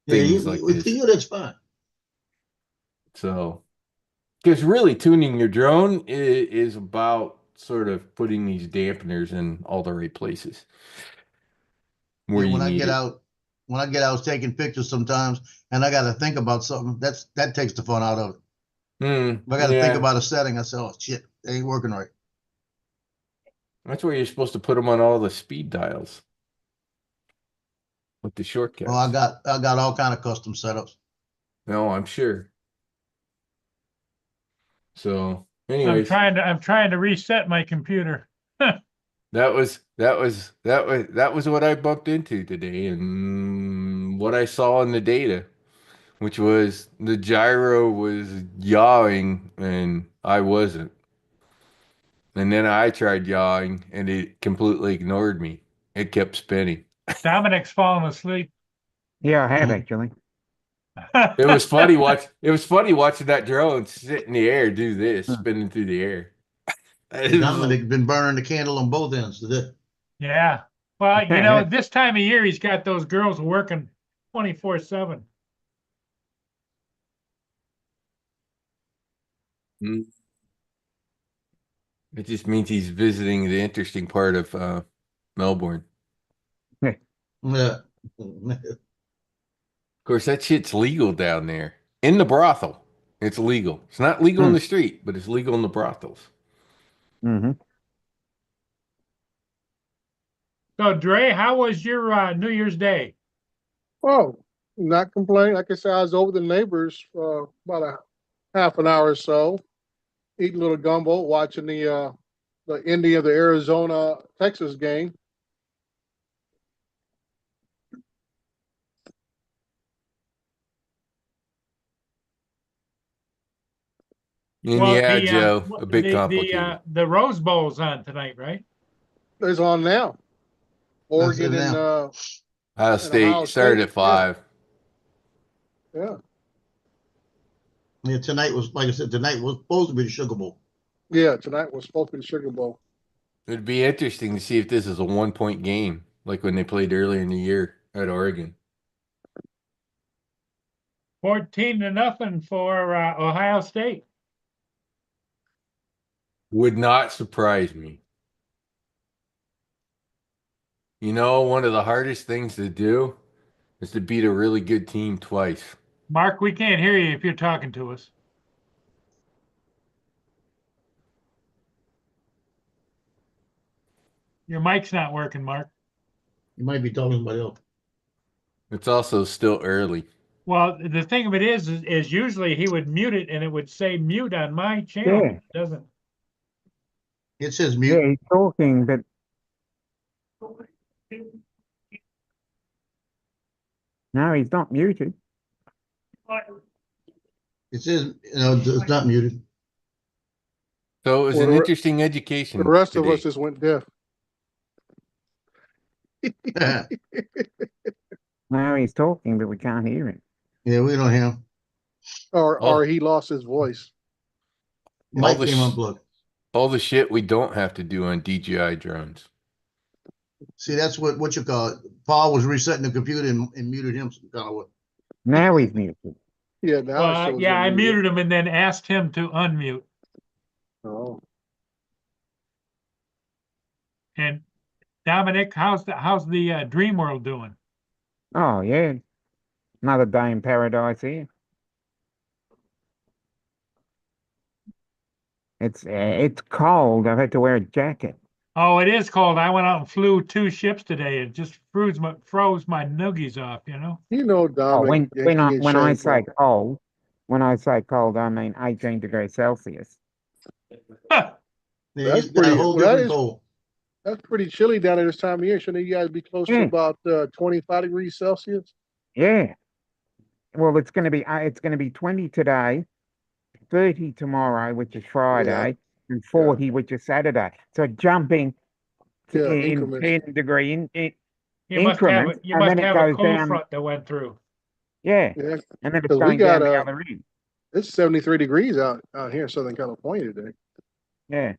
Yeah, things like for this. you, that's fine. So, because really tuning your drone is about sort of putting these dampeners in all the right places where Yeah, you when I need get it. out, taking pictures sometimes, and I got to think about something. That takes the fun out of it. If I got to think Yeah, about a setting, I say, "Oh shit, it ain't working right." that's where you're supposed to put them on all the speed dials with the Well, I shortcuts. got all kind of custom setups. No, I'm sure. So, I'm anyways, trying to reset my computer. that was what I bumped into today, and what I saw in the data, which was the gyro was yawing and I wasn't. And then I tried yawing and it completely ignored me. It kept spinning. Dominic's falling asleep. Yeah, I have actually. It was funny watching that drone sit in the air, do this, Huh. spinning through the air. It was like, Dominic's been burning the candle on both ends today. Yeah. Well, this time of year he's got those girls working 24/7. mm. It just means he's visiting the interesting part of Melbourne. Yeah. Of course, that shit's legal down there in the brothel. It's legal. It's not legal in Hmm. the street, but it's legal in the brothels. Mm-hmm. So, Dre, how was your New Year's Day? Oh, not complaining. Like I said, I was over the neighbors for about a half an hour or so, eating a little gumbo, watching the ending of the Arizona Texas game. And Well, yeah, the, Joe, a bit complicated. the Rose Bowl's on tonight, right? It's on now. Oregon it and, now. Ohio State started at 5. yeah. Yeah, tonight was, like I said, tonight was supposed to be the Sugar Bowl. Yeah, tonight was supposed to be the Sugar Bowl. It'd be interesting to see if this is a 1-point game, like when they played earlier in the year at Oregon. 14-0 for Ohio State. Would not surprise me. You know, one of the hardest things to do is to beat a really good team twice. Mark, we can't hear you if you're talking to us. Your mic's not working, Mark. You might be talking to somebody else. It's also still early. Well, the thing of it is usually he would mute it and it would say mute on my channel. Yeah. It doesn't. It says Yeah, mute. he's talking, but no, he's not muted. It says, it's not muted. So it was Well, an the re- interesting education. The rest of today. us just went deaf. Yeah, No, he's talking, but we can't hear him. we don't hear him. Or Oh. he lost his voice. Mike the came sh- unplugged. All the shit we don't have to do on DJI drones. See, that's what you call it. Paul was resetting the computer and muted him some kind of way. Now he's muted. Yeah, now it shows Yeah, I him muted him and then asked him to unmute. Oh, And Dominic, how's the Dream World doing? Oh, yeah. Another day in paradise here. It's cold. I've had to wear a jacket. Oh, it is cold. I went out and flew 2 ships today. It just froze my noogies off, you know. you know, Oh, Dominic. when I Yankee say Shane cold, I mean 18 degrees Celsius. Yeah, That's he's got a pretty- whole well, that different is- goal. That's pretty chilly down there this time of year. Shouldn't you guys be close to Yeah. about 25 degrees Celsius? Yeah. Well, it's going to be 20 today, 30 tomorrow, which is Friday, and 40, which is Saturday. So jumping Yeah, in increments. 10 degree You must have Increments, you and must then it have a goes cold down. front that went through. Yeah, Yeah, and then it's 'Cause we going down got, the other end. it's 73 degrees out here in Southern California today. Yeah.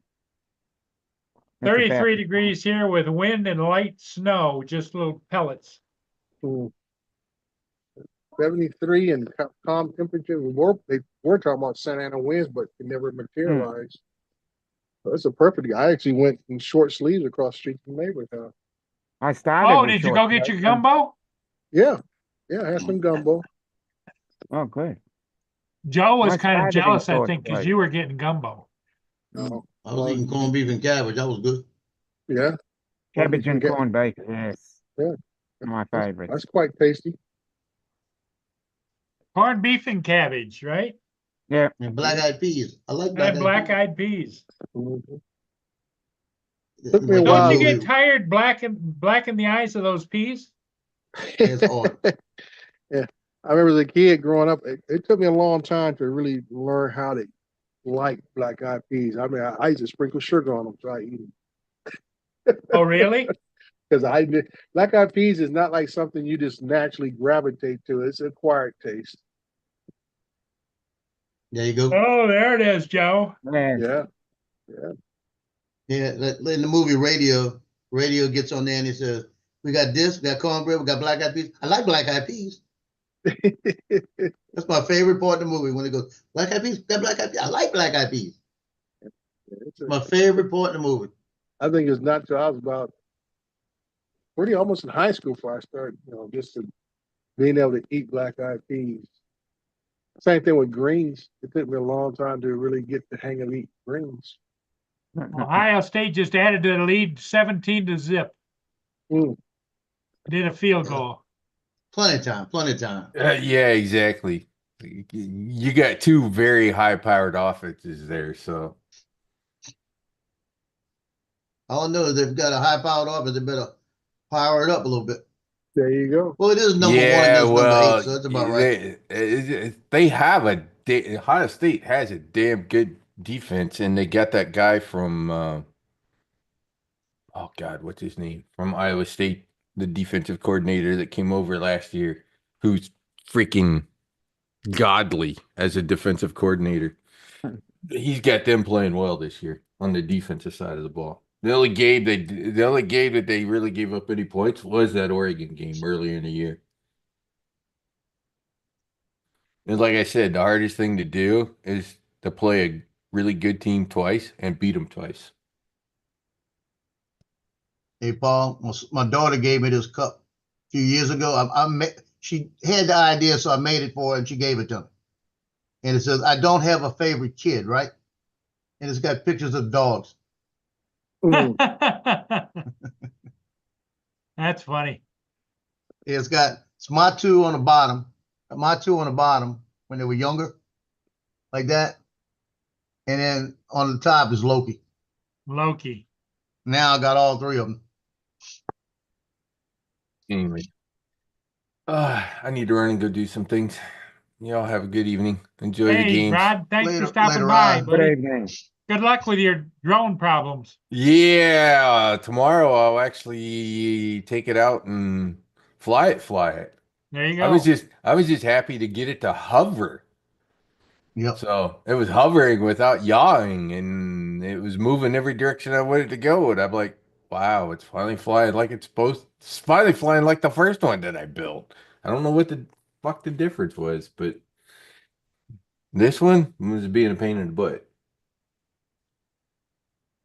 That's 33 about- degrees here with wind and light snow, just little pellets. Mm. 73 and calm temperature. They were talking about Santa Ana winds, but it never materialized. So it's a perfect. I actually went in short sleeves across the street from neighbor's house. I started. Oh, with did you short go get your shorts. gumbo? Yeah, I had some gumbo. Oh, good. Joe was I kind of started in jealous, I short think, because clothes. you were getting gumbo. No, I was eating corned beef and cabbage. That was good. yeah, Cabbage and get- corned beef. Yes. Yeah. My favorite. that's quite tasty. Corned beef and cabbage, right? Yeah. And black-eyed peas. I like And black-eyed black-eyed peas. Mhm. peas. Took me a Like, while. Don't you really- get tired black in the eyes of those peas? It's hard. Yeah, I remember as a kid growing up. It took me a long time to really learn how to like black eyed peas. I mean, I used to sprinkle sugar on them so I eat them Oh, really? because black eyed peas is not like something you just naturally gravitate to. It's an acquired taste. There you go. Oh, there it is, Joe. Yeah. Yeah, Yeah, in the movie Radio gets on there and he says, we got this, we got cornbread, we got black-eyed peas. I like black-eyed peas. That's my favorite part of the movie when it goes, black-eyed peas, got black-eyed peas. I like black-eyed peas. It's My favorite part of the movie. I think it's not till I was about pretty almost in high school before I started, just being able to eat black eyed peas. Same thing with greens. It took me a long time to really get the hang of eating greens. Ohio State just added to the lead 17-0. Mm. Did a field goal. Plenty of time, plenty of time. Yeah, exactly. You got 2 very high-powered offenses there, so All I know is they've got a high-powered offense. They better power it up a little bit. There you go. Well, it is number one yeah, against number well, 8, so that's about right. they have a Ohio State has a damn good defense, and they got that guy from oh God, what's his name? From Iowa State, the defensive coordinator that came over last year, who's freaking godly as a defensive coordinator. He's got them playing well this year on the defensive side of the ball. The only game that they really gave up any points was that Oregon game earlier in the year. And like I said, the hardest thing to do is to play a really good team twice and beat them twice. Hey, Paul, my daughter gave me this cup a few years ago. She had the idea, so I made it for her, and she gave it to me. And it says, "I don't have a favorite kid," right? And it's got pictures of dogs. That's funny. It's my two on the bottom, when they were younger, like that. And then on the top is Loki. Loki. Now I got all three of them. Anyway, I need to run and go do some things. Y'all have a good evening. Enjoy the Hey, games. Rod, thanks for Later, stopping by, Rod. Good buddy. evening. Good luck with your drone problems. Yeah, tomorrow I'll actually take it out and fly it. There you I go. was just happy to get it to hover. Yep. So it was hovering without yawing, and it was moving every direction I wanted to go. And I'm like, wow, it's finally flying like it's supposed. It's finally flying like the first one that I built. I don't know what the fuck the difference was, but this one was being a pain in the butt.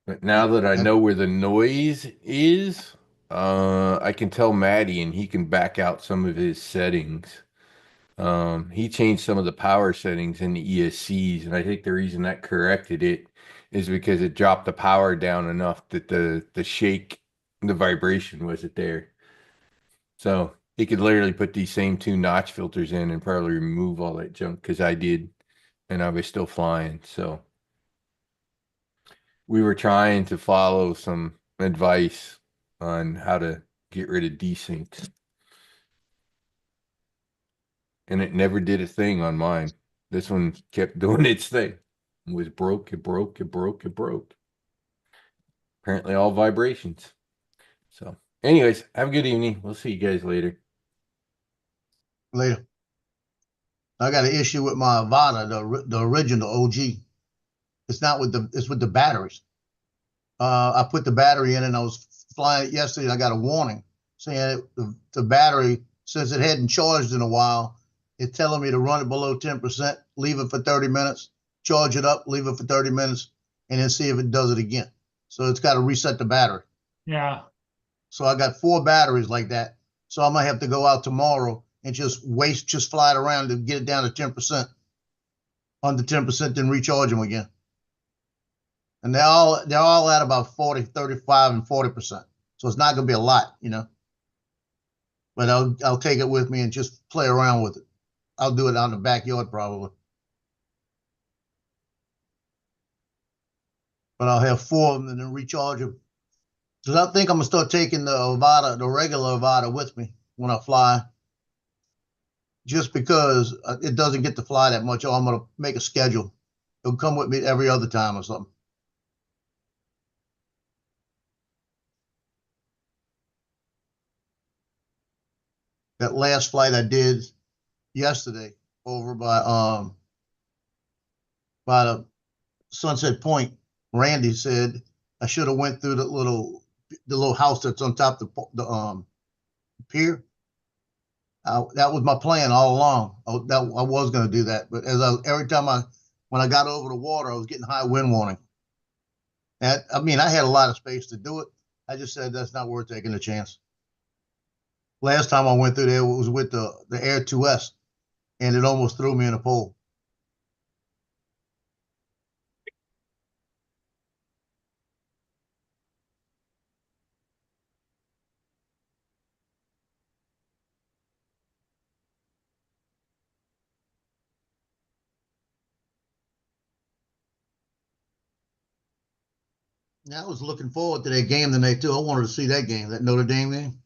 But now that I know where the noise is, I can tell Maddie, and he can back out some of his settings. He changed some of the power settings in the ESCs, and I think the reason that corrected it is because it dropped the power down enough that the shake, the vibration wasn't there. So he could literally put these same two notch filters in and probably remove all that junk, because I did, and I was still flying. So we were trying to follow some advice on how to get rid of desyncs. And it never did a thing on mine. This one kept doing its thing. It was broke, it broke, it broke, it broke. Apparently all vibrations. So anyways, have a good evening. We'll see you guys later. Later. I got an issue with my Avata, the original OG. It's with the batteries. I put the battery in and I was flying it yesterday, and I got a warning saying the battery, since it hadn't charged in a while, it's telling me to run it below 10%, leave it for 30 minutes, charge it up, leave it for 30 minutes, and then see if it does it again. So it's got to reset the battery. Yeah. So I got 4 batteries like that. So I might have to go out tomorrow and just fly it around to get it down to 10%. Under 10%, then recharge them again. And they're all at about 40, 35, and 40%. So it's not going to be a lot, But I'll take it with me and just play around with it. I'll do it out in the backyard probably. But I'll have 4 of them and then recharge them. Because I think I'm gonna start taking the regular Avata with me when I fly. Just because it doesn't get to fly that much, or I'm gonna make a schedule. It'll come with me every other time or something. That last flight I did yesterday over by the Sunset Point, Randy said I should have went through the little house that's on top of the pier. That was my plan all along. I was going to do that, but when I got over the water, I was getting high wind warning. And I had a lot of space to do it. I just said that's not worth taking a chance. Last time I went through there was with the Air 2S, and it almost threw me in a pole. Yeah, I was looking forward to that game tonight too. I wanted to see that game, that Notre Dame game.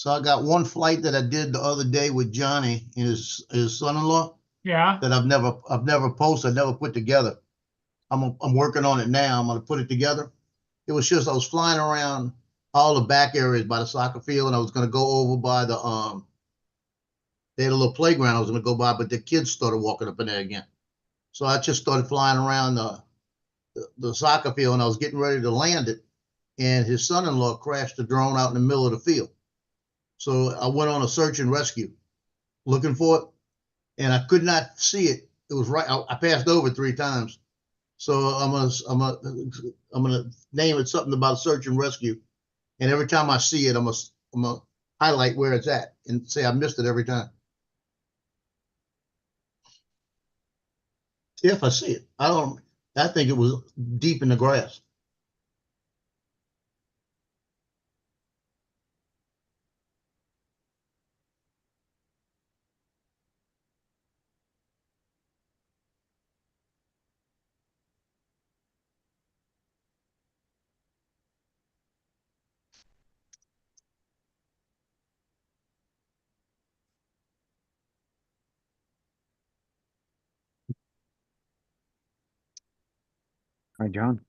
So I got one flight that I did the other day with Johnny and his son-in-law Yeah, that I've never posted, never put together. I'm working on it now. I'm gonna put it together. It was just I was flying around all the back areas by the soccer field, and I was gonna go over by they had a little playground I was gonna go by, but the kids started walking up in there again. So I just started flying around the soccer field, and I was getting ready to land it, and his son-in-law crashed the drone out in the middle of the field. So I went on a search and rescue, looking for it, and I could not see it. It was right. I passed over 3 times. So I'm gonna name it something about search and rescue, and every time I see it, I'm gonna highlight where it's at and say I missed it every time. If I see it, I think it was deep in the grass. Hi, John.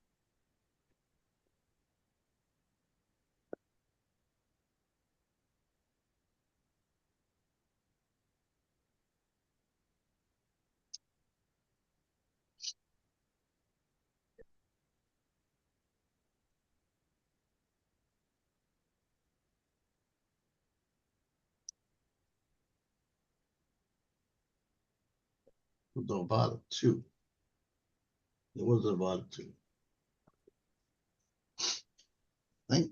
It was about a 2. It was about a 2. I think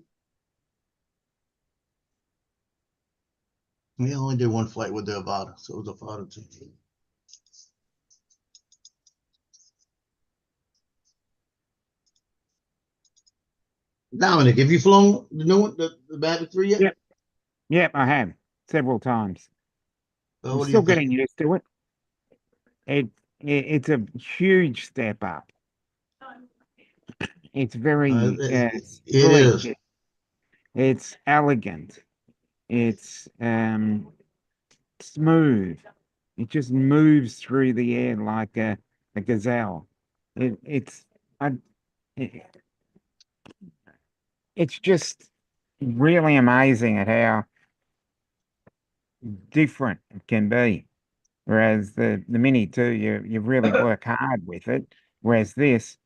we only did one flight with the Avata, so it was about a 2. Dominic, have you flown the new one, the Mavic 3 yet? Yep. Yep, I have several times. So I'm what do you still think? getting used to it. It's a huge step up. It's very It slick. is. It's elegant. It's smooth. It just moves through the air like a gazelle. It's I, it, it's just really amazing at how different it can be. Whereas the Mini 2, you really work hard with it. Whereas this,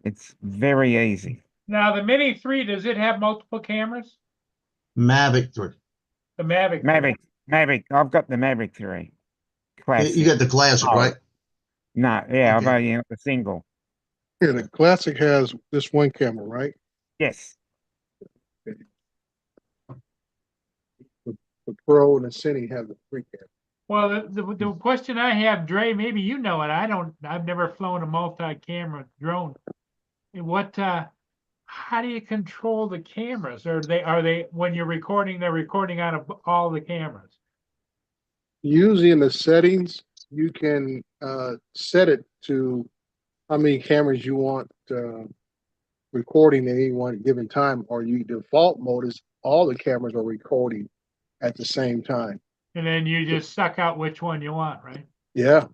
it's very easy. now the Mini 3, does it have multiple cameras? Mavic 3. The Mavic 3. Mavic. I've got the Mavic 3 Classic. You got the classic, Oh. right? No, yeah, I've Okay. only got the single. Yeah, the Classic has this one camera, right? Yes. The Pro and the Cine have the 3 camera. Well, the question I have, Dre, maybe you know it. I've never flown a multi-camera drone. How do you control the cameras? Or are they when you're recording, they're recording out of all the cameras? Usually in the settings, you can set it to how many cameras you want recording at any one given time, or you default mode is all the cameras are recording at the same time. And then you just suck out which one you want, right? Yeah.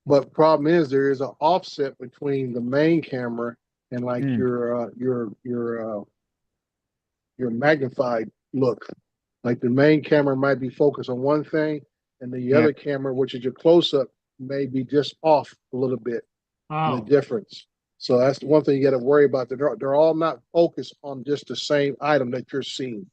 But problem is there is an offset between the main camera and like your magnified look. Like the main camera might be focused on one thing, and the other camera, which is your close up, may be just off a little bit. Oh, The difference. So that's the one thing you got to worry about. They're all not focused on just the same item that you're seeing.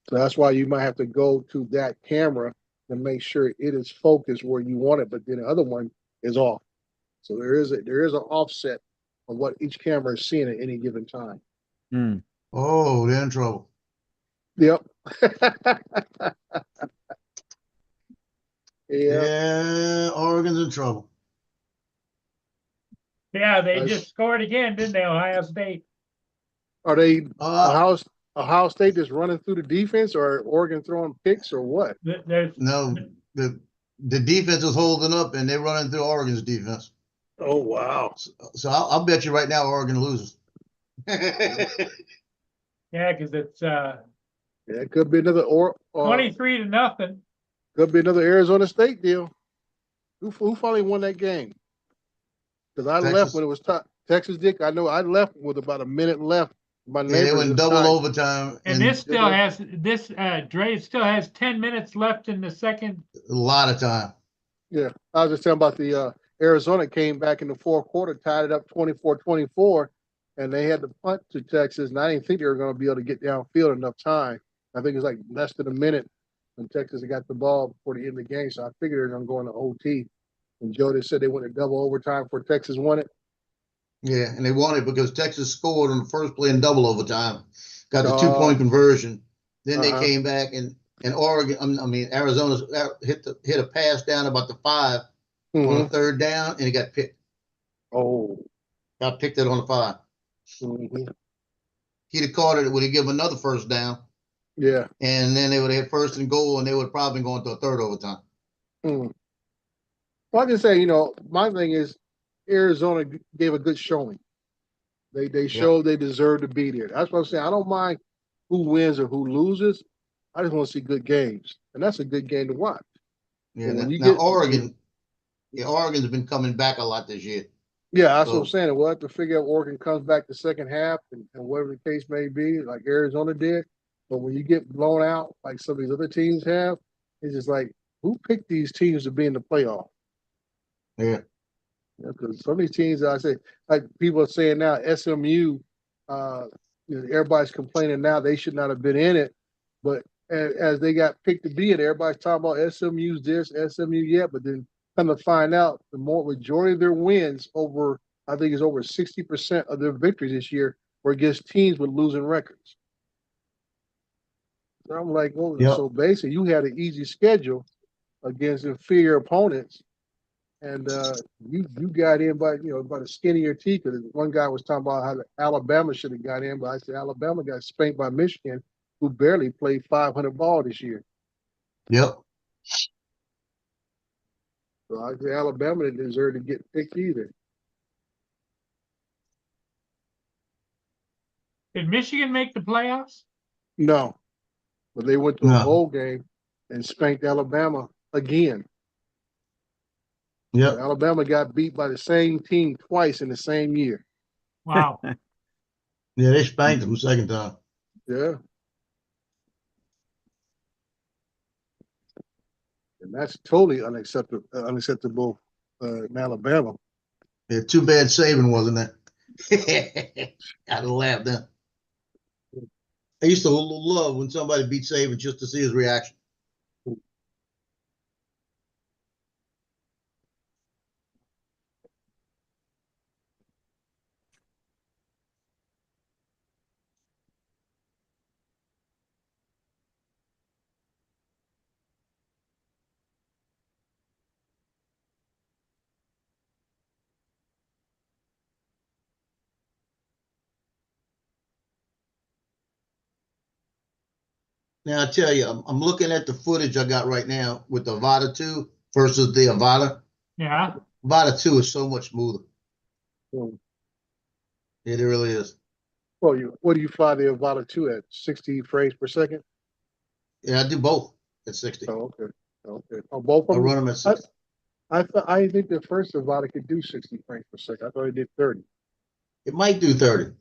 So that's why you might have to go to that camera to make sure it is focused where you want it, but then the other one is off. So there is an offset of what each camera is seeing at any given time. Mm. Oh, they're in trouble. Yep. Yeah, Oregon's in trouble. yeah, they just scored again, didn't they, Ohio State? Are they Uh, Ohio State just running through the defense, or Oregon throwing picks, or what? There's no, the defense is holding up, and they're running through Oregon's defense. Oh wow! So I'll bet you right now Oregon loses. yeah, because it's Yeah, it could be another 23-0. could be another Arizona State deal. Who finally won that game? Because I left Texas. when it was Texas did. I know I left with about a minute left. My Yeah, they neighbors went just double tied. overtime And this still has Dre still has 10 minutes left in the second. a lot of time. Yeah, I was just telling about the Arizona came back in the fourth quarter, tied it up 24-24, and they had to punt to Texas. And I didn't think they were going to be able to get downfield enough time. I think it was like less than a minute when Texas got the ball before the end of the game. So I figured they were going to go into OT. And Joe just said they went to double overtime before Texas won it. Yeah, and they won it because Texas scored on the first play in double overtime, got the Oh. 2-point conversion. Then they Uh-huh. came back and Arizona hit a pass down about the 5 on Mhm. a third down, and it got picked. Oh. Got picked it on the 5. Mhm. He'd have caught it, would have given another first down, Yeah. and then they would have had first and goal, and they would probably go into a third overtime. Mm. Well, I just say, my thing is Arizona gave a good showing. They showed they deserve to be there. That's what I'm saying. I don't mind who wins or who loses. I just want to see good games, and that's a good game to watch. Yeah. When you Now get- Oregon's been coming back a lot this year. Yeah, that's what I'm So- saying. We'll have to figure out Oregon comes back the second half and whatever the case may be, like Arizona did. But when you get blown out like some of these other teams have, it's just like, who picked these teams to be in the playoff? Yeah. Because some of these teams, I say, like people are saying now, SMU, everybody's complaining now they should not have been in it. But as they got picked to be in it, everybody's talking about SMU's this, SMU yet. But then come to find out, the majority of their wins I think it's over 60% of their victories this year were against teams with losing records. So I'm like, well, Yep. so basically you had an easy schedule against inferior opponents. And you got in by the skin of your teeth. Because one guy was talking about how Alabama should have got in, but I said Alabama got spanked by Michigan, who barely played 500 ball this year. Yep. So I said Alabama didn't deserve to get picked either. Did Michigan make the playoffs? No, but they went to No. a bowl game and spanked Alabama again. Yep. Alabama got beat by the same team twice in the same year. Wow. Yeah, they spanked them the second time. Yeah. And that's totally unacceptable in Alabama. Yeah, too bad Saban wasn't there. I'd have laughed then. I used to love when somebody beat Saban just to see his reaction. Now I tell you, I'm looking at the footage I got right now with the Avata 2 versus the Avata. Yeah. Avata 2 is so much smoother. Hmm. It really is. Well, what do you fly the Avata 2 at? 60 frames per second? Yeah, I do both at 60. Oh, okay. Okay. Oh, both I of them? run them at 60. I think the first Avata could do 60 frames per second. I thought it did 30. It might do 30.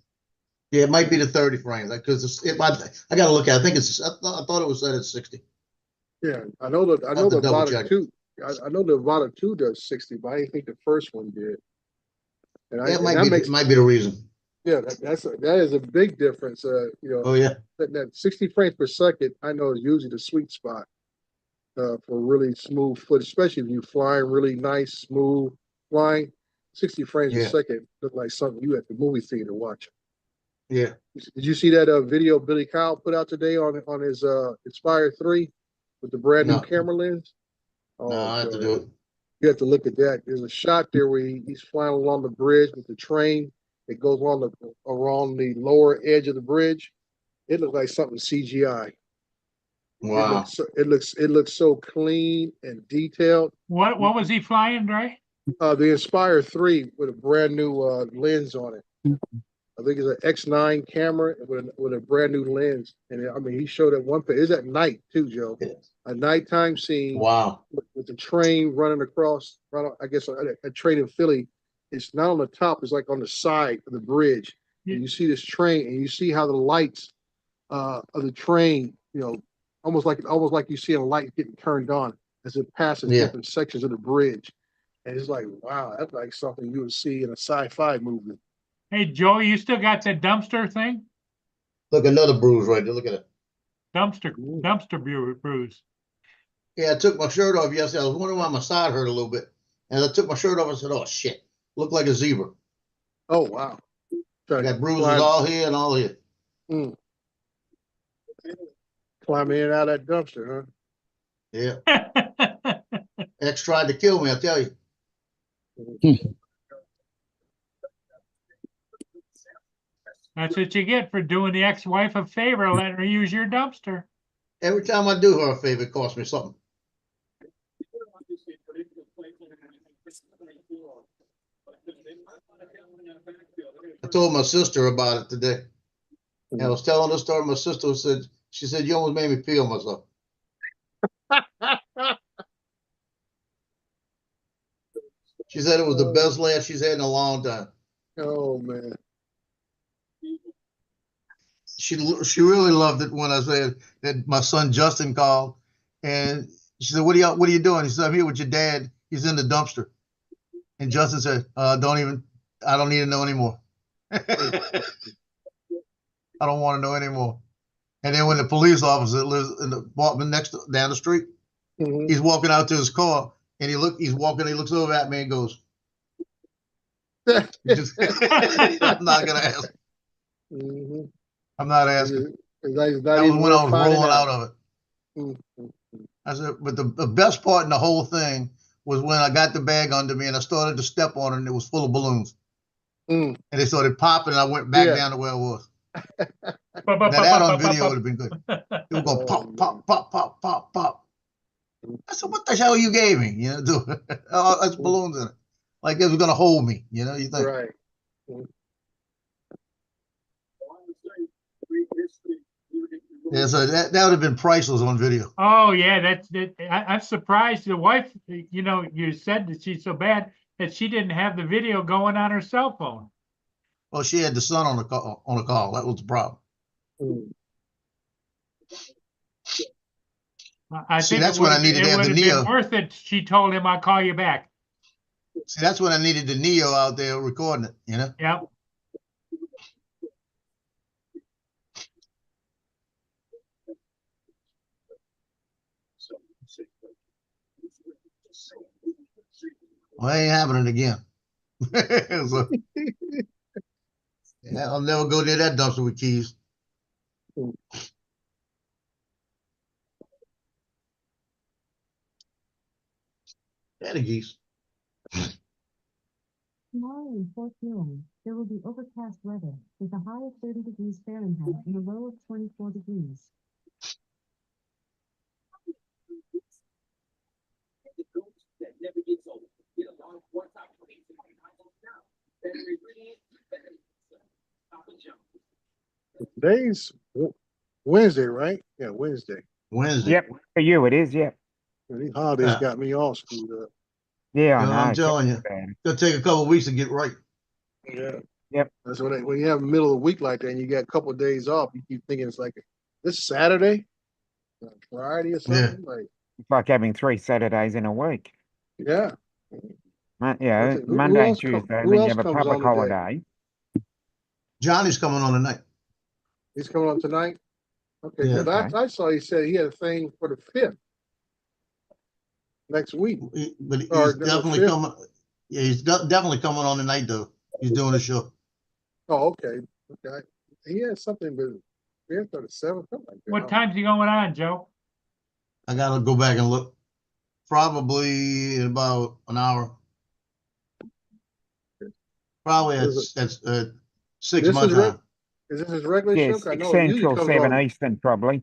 Yeah, it might be the 30 frames because I got to look at it. I think I thought it was set at 60. Yeah, I know the have to double Avata check. 2. I know the Avata 2 does 60, but I didn't think the first one did. And That might be the reason. yeah, that is a big difference. Oh yeah. That 60 frames per second, I know is usually the sweet spot for really smooth footage, especially if you flying really nice, smooth flying. 60 frames a Yeah. second look like something you at the movie theater watching. Yeah. Did you see that video Billy Kyle put out today on his Inspire 3 with the brand new No. camera lens? Oh, No, I have to God. do it. You have to look at that. There's a shot there where he's flying along the bridge with the train. It goes around the lower edge of the bridge. It looks like something CGI. Wow. It looks so clean and detailed. What was he flying, Dre? The Inspire 3 with a brand new lens on it. I think it's an X9 camera with a brand new lens. And I mean, he showed at one page. It's at night too, Joe. Yeah. A nighttime scene Wow. with the train running across. I guess a train in Philly. It's not on the top. It's like on the side of the bridge. Yeah. And you see this train, and you see how the lights of the train, you know, almost like you see a light getting turned on as it passes Yeah. different sections of the bridge. And it's like, wow, that's like something you would see in a sci-fi movie. Hey, Joe, you still got that dumpster thing? Look, another bruise right there. Look at it. Dumpster bruise. Yeah, I took my shirt off yesterday. I was wondering why my side hurt a little bit. And I took my shirt off and said, oh, shit. Looked like a zebra. Oh, wow. I got bruises Climb- all here and all here. Climb in and out of that dumpster, huh? Yeah. X tried to kill me, I tell you. That's what you get for doing the ex-wife a favor, letting her use your dumpster. Every time I do her a favor, it costs me something. I told my sister about it today. And I was telling the story. My sister said, she said, you almost made me peel myself. She said it was the best laugh she's had in a long time. Oh, man. She really loved it when I said that my son Justin called, and she said, what are you doing? He said, I'm here with your dad. He's in the dumpster. And Justin said, I don't need to know anymore. I don't want to know anymore. And then when the police officer lives in the apartment down the street, he's walking out to his car, and he looks over at me and goes, I'm not gonna ask. I'm not asking. That was when I was rolling out of it. I said, but the best part in the whole thing was when I got the bag under me and I started to step on it and it was full of balloons. And they started popping and I went back down to where I was. Now that on video would have been good. It would go pop, pop, pop, pop, pop, pop. I said, what the hell you gave me? You know, that's balloons in it. Like it was gonna hold me, you know, you think. Right. Yeah, so that would have been priceless on video. Oh yeah, I'm surprised the wife, you know, you said that she's so bad that she didn't have the video going on her cell phone. Well, she had the son on the call. That was the problem. I See, think that's when I needed to have the Neo. Worth it. She told him, "I'll call you back." See, that's when I needed the Neo out there recording it. You know. Yep. Well, it ain't happening again. So, yeah, I'll never go near that dumpster with keys. Yeah, the geese. Tomorrow in Fort Huron, there will be overcast weather with a high of 30 degrees Fahrenheit and a low of 24 degrees. Today's Wednesday, right? Yeah, Wednesday. Wednesday. Yep, for you it is, yep. These holidays got me all screwed up. Yeah, You know, I know. I'm telling you, it's gonna take a couple of weeks to get right. Yeah. Yep. That's when you have the middle of the week like that and you got a couple of days off, you keep thinking it's like this Saturday, Friday or something. Like, It's like having 3 Saturdays in a week. yeah. Yeah, Who Monday and else Tuesday, who then you else have a comes public on today? holiday. Johnny's coming on tonight. He's coming on tonight. Okay, Yeah. because I saw he said he had a thing for the 5th next week. But he's Or definitely fifth. coming. Yeah, he's definitely coming on tonight though. He's doing a show. Oh, okay. Okay. He had something with 5th or the 7th, something like that. What time's he going on, Joe? I gotta go back and look. Probably in about an hour. Probably at Is 6 This months is time. Is this his regular Yeah, show? 'Cause I 6 know it usually Central, comes 7 on. Eastern, probably.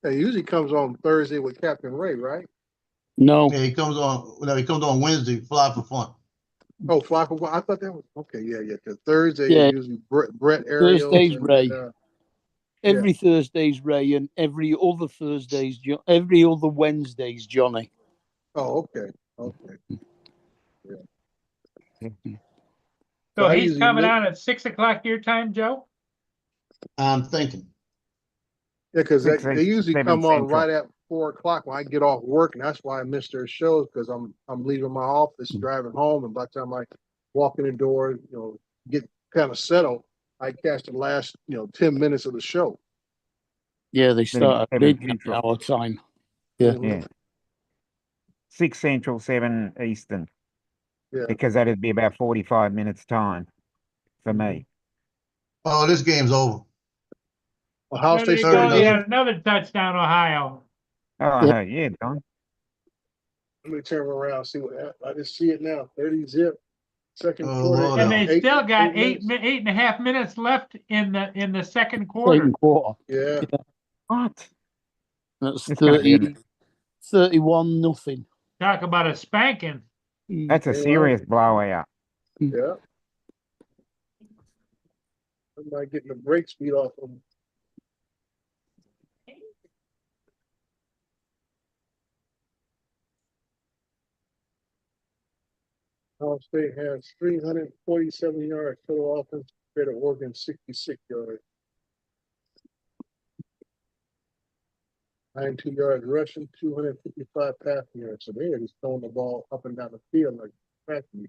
It usually comes on Thursday with Captain Ray, right? No, Yeah, he comes on. No, he comes on Wednesday. Fly for Fun. Oh, Flacco. I thought that was okay. Yeah, yeah. The Thursday Yeah. is usually Brett Ariels. Thursday's and Ray. then, Every Thursday's Ray, and every other every other Wednesday's Johnny. oh, okay. Okay. So I he's usually coming make- on at 6 o'clock your time, Joe? I'm thinking. Yeah, because Six, they eight, usually 7 come on Central. right at 4 o'clock when I get off work, and that's why I miss their shows because I'm leaving my office, driving home, and by the time I walk in the door, get kind of settled, I catch the last 10 minutes of the show. Yeah, they start at 7 midnight Central. our time. Yeah. Mhm. Yeah. 6 Central, 7 Eastern. Yeah. Because that'd be about 45 minutes time for me. Oh, this game's over. Ohio There State you 30 go. They nothing. had another touchdown, Ohio. Oh, Yeah. yeah, Don. Let me turn around and see what happened. I just see it now. 30 zip. Second Oh, quarter. Lord, And they Eight- still got eight eight minutes. and a half minutes left in the second quarter. Second quarter. Yeah. What? That's It's gonna be 31 nothing. Talk about a spanking. That's a They serious blowout. Yeah. Somebody getting the brake speed off them. Ohio State has 347 yards total offense compared to Oregon 66 yards. 92 yards rushing, 255 passing yards. So they are just throwing the ball up and down the field like practically.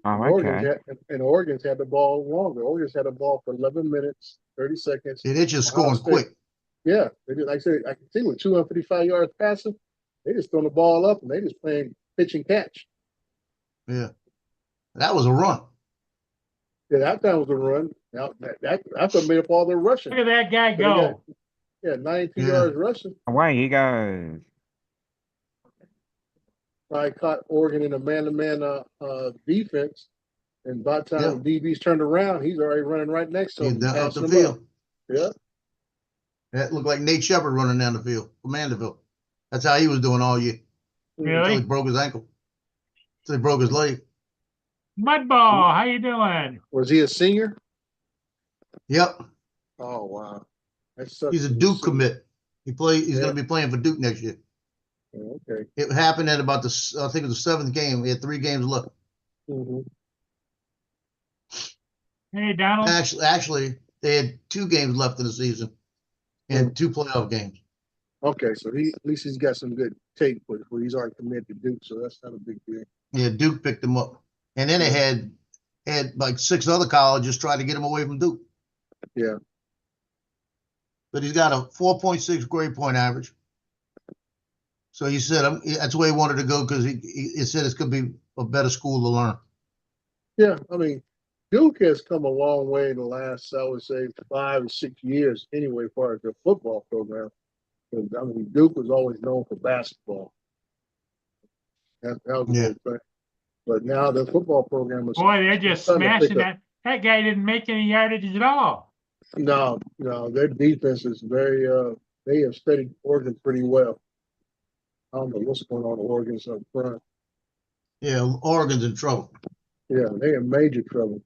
Oh, Oregon's okay. Oregon's had the ball longer. Oregon's had the ball for 11 minutes, 30 seconds. Yeah, they're just Ohio scoring State- quick. Yeah, they did. Like I said, I can see with 255 yards passing, they just throwing the ball up and they just playing pitch and catch. Yeah. That was a run. Yeah, that time was a run. Now that's what made up all their rushing. Look at that guy So they got- go. Yeah, 92 Yeah. yards rushing. Away he goes. I caught Oregon in a man-to-man defense, and by the time Yeah. the DB's turned around, he's already running right next to He's him. down up passing the him up. field. Yeah, That looked like Nate Shepard running down the field for Mandeville. That's how he was doing all year until Really? he broke his ankle. Until he broke his leg. Mudball, how you doing? was he a senior? Yep. Oh wow, that's such He's a Duke commit. He's Yeah. going to be playing for Duke next year. Okay. It happened at about I think it was the 7th game. We had 3 games left. Mhm. Hey, Donald. Actually, they had 2 games left in the season and 2 playoff games. Okay, so at least he's got some good tape, but he's already committed to Duke, so that's not a big deal. Yeah, Duke picked him up. And then they had like 6 other colleges try to get him away from Duke. Yeah. But he's got a 4.6 grade point average. So he said that's where he wanted to go because he said it's going to be a better school to learn. Yeah, I mean, Duke has come a long way in the last, I would say, 5 or 6 years anyway, as far as their football program. 'Cause, I mean, Duke was always known for basketball. That was a Yeah. big thing. But now their football program is Boy, they're just starting to pick smashing up. that. That guy didn't make any yardage at all. No, their defense is very they have studied Oregon pretty well. I don't know what's going on in Oregon's up front. Yeah, Oregon's in trouble. Yeah, they in major trouble.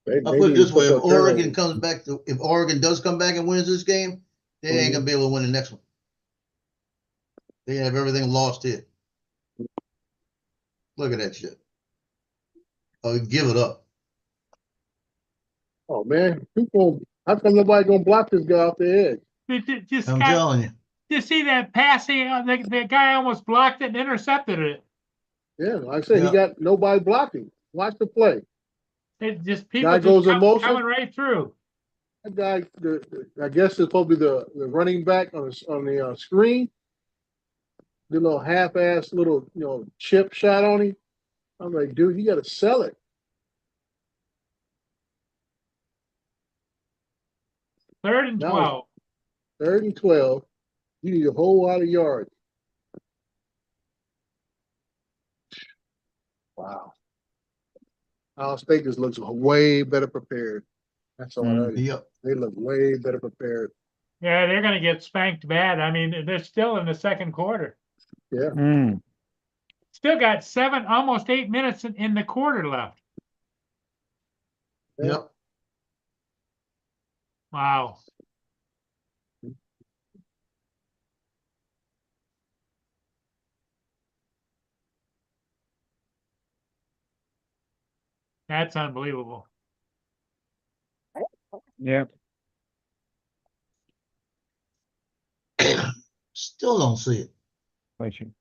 They I'll put it need this to way: pick if up their Oregon own- comes back if Oregon does come back and wins this game, they ain't gonna be able to win the next one. They have everything lost here. Look at that shit. Oh, give it up. Oh man, how come nobody gonna block this guy off the edge? Just I'm got, telling you. you see that passing? The guy almost blocked it and intercepted it. Yeah, like I said, Yeah. he got nobody blocking. Watch the play. It just people Guy just goes coming emotion. right through. That guy, I guess it's supposed to be the running back on the screen. The little half-ass little chip shot on him. I'm like, dude, you got to sell it. Third and Now 12. 3rd and 12. You need a whole lot of yards. Wow. Ohio State just looks way better prepared. That's all that is. Yep. They look way better prepared. Yeah, they're going to get spanked bad. I mean, they're still in the second quarter. Yeah. Mm. Still got almost 8 minutes in the quarter left. Yep. Wow. That's unbelievable. Yep. Still don't see it. Bless you.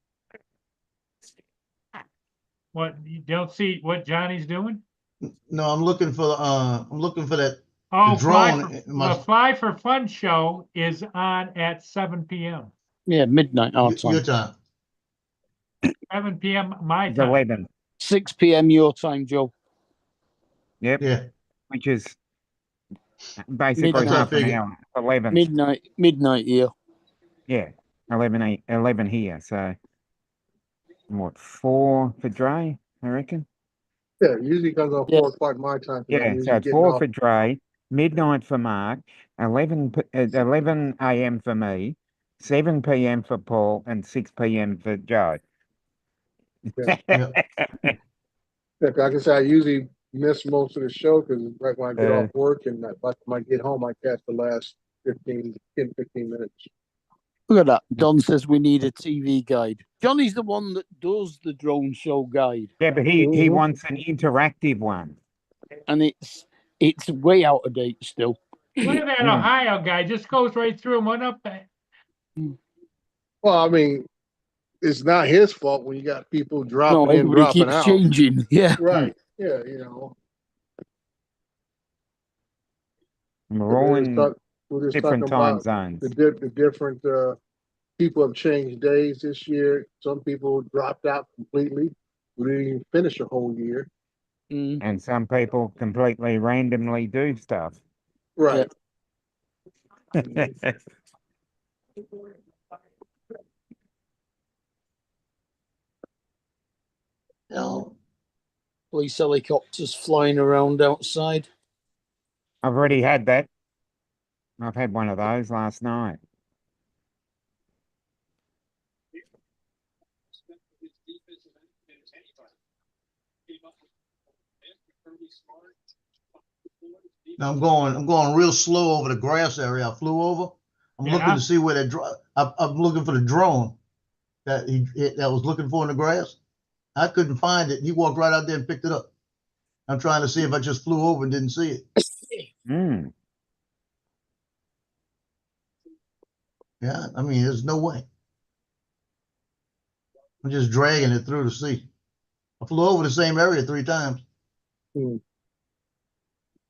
What, you don't see what Johnny's doing? No, I'm looking for that. Oh, drone in my- the Fly for Fun show is on at 7 p.m. Yeah, midnight our Your time. time. 7 p.m. my It's time. 11. 6 p.m. your time, Joe. Yep. Yeah. Which is basically Midnight. half an Figure. hour. 11. Midnight here. Yeah. 11 here. So what, 4 for Dre, I reckon? Yeah, it usually comes on Yeah. 4 o'clock my time. 'cause I'm Yeah, so usually it's getting 4 off. for Dre, midnight for Mark, 11 a.m. for me, 7 p.m. for Paul, and 6 p.m. for Joe. Yeah. Yeah, 'cause like I said, I usually miss most of the show because right when I get Uh. off work and by the time I get home, I catch the last 15 minutes. Look at that. Don says we need a TV guide. Johnny's the one that does the drone show guide, Yeah, but he Mhm. wants an interactive one. and it's way out of date still. Look at that Yeah. Ohio guy, just goes right through and went up there. Well, I mean, it's not his fault when you got people No, dropping in, everybody dropping keeps out. changing. Yeah. Right. Yeah, you know. And we're all in We're just different talking time about zones. the different people have changed days this year. Some people dropped out completely. We didn't even finish a whole year. Mm. And some people completely randomly do stuff. Right. You know, Police helicopters flying around outside. I've already had that. I've had one of those last night. now I'm going real slow over the grass area I flew over. I'm looking Yeah. to see where I'm looking for the drone that that was looking for in the grass. I couldn't find it. He walked right out there and picked it up. I'm trying to see if I just flew over and didn't see it. Mm. Yeah, I mean, there's no way. I'm just dragging it through the sea. I flew over the same area 3 times. You're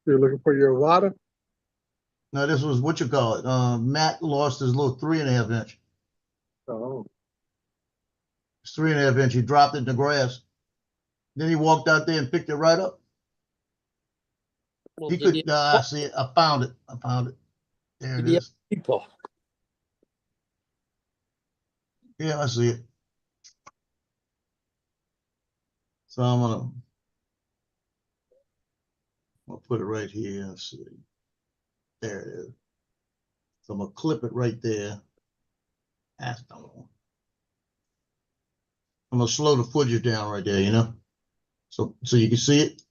looking for your Avata? No, this was what you call it. Matt lost his little 3.5 inch. Oh, It's 3.5 inch. He dropped it in the grass. Then he walked out there and picked it right up. Well, He did could. I see it. I found it. There it Did he have is. people? Yeah, I see it. So I'll put it right here. Let's see. There it is. So I'm gonna clip it right there. That's the one. I'm gonna slow the footage down right there, you know, so you can see it.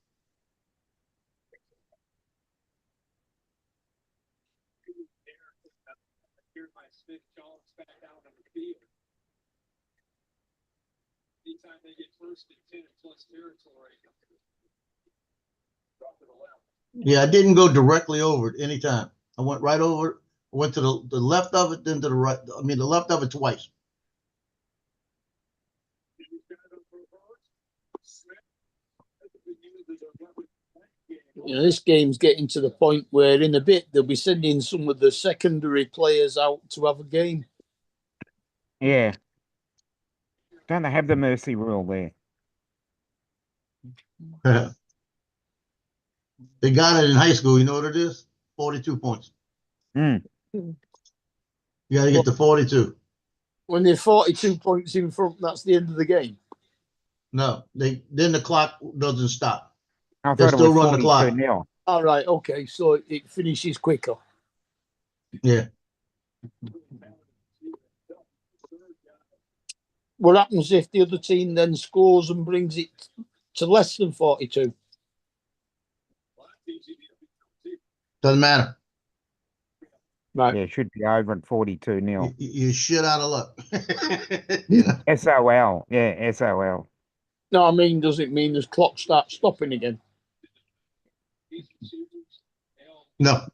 Yeah, I didn't go directly over it anytime. I went right over it. I went to the left of it, then to the right. I mean, the left of it twice. You know, this game's getting to the point where in a bit they'll be sending some of the secondary players out to have a game. Yeah. Don't they have the mercy rule there? They got it in high school. You know what it is? 42 points. Mm. You got to get to 42. When they're 42 points in front, that's the end of the game. No, then the clock doesn't stop. I They thought it still was run the clock. 42-0. All right, okay, so it finishes quicker. Yeah. What happens if the other team then scores and brings it to less than 42? Doesn't matter. Right. Yeah, it should be over at 42 You, nil. you shit out of luck. You know? SOL. Yeah, SOL. No, I mean, does it mean the clock starts stopping again? No.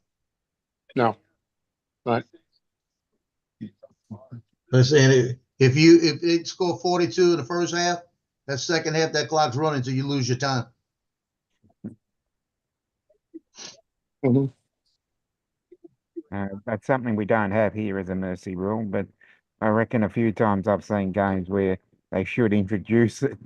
No. Right. I'm saying if they score 42 in the first half, that second half, that clock's running until you lose your time. Mhm. That's something we don't have here as a mercy rule, but I reckon a few times I've seen games where they should introduce it.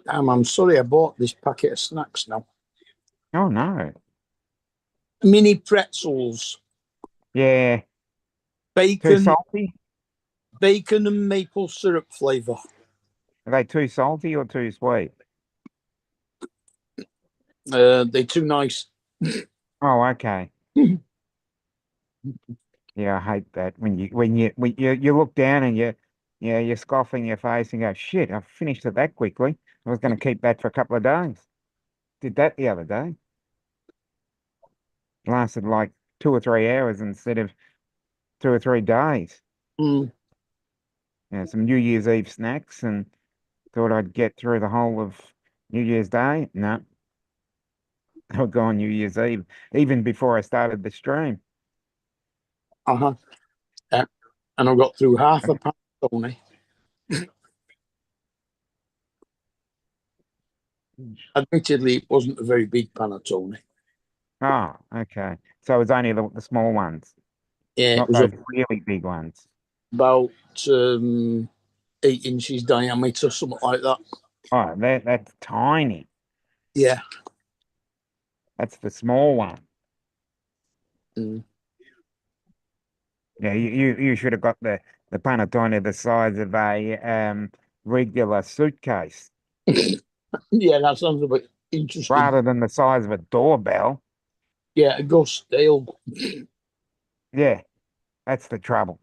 I'm sorry I bought this packet of snacks now. Oh no. Mini pretzels, Yeah. Too bacon, salty? bacon and maple syrup flavour. Are they too salty or too sweet? They're too nice. Oh, okay. Yeah, I hate that when you look down and you're scoffing your face and go, shit, I finished it that quickly. I was going to keep that for a couple of days. Did that the other day. Lasted like 2 or 3 hours instead of 2 or 3 days. Mm. Yeah, some New Year's Eve snacks and thought I'd get through the whole of New Year's Day. No. I would go on New Year's Eve, even before I started the stream. Uh-huh. Yeah. And I got through half a panettone. Admittedly, it wasn't a very big panettone. Oh, okay. So it was only the small ones, Yeah, it not was those really big ones. about 8 inches diameter, something like that. Oh, that's tiny. Yeah. That's the small one. Mm. Yeah, you should have got the panettone the size of a regular suitcase Yeah, that sounds a bit interesting. rather than the size of a doorbell. Yeah, it goes stale. Yeah, that's the trouble.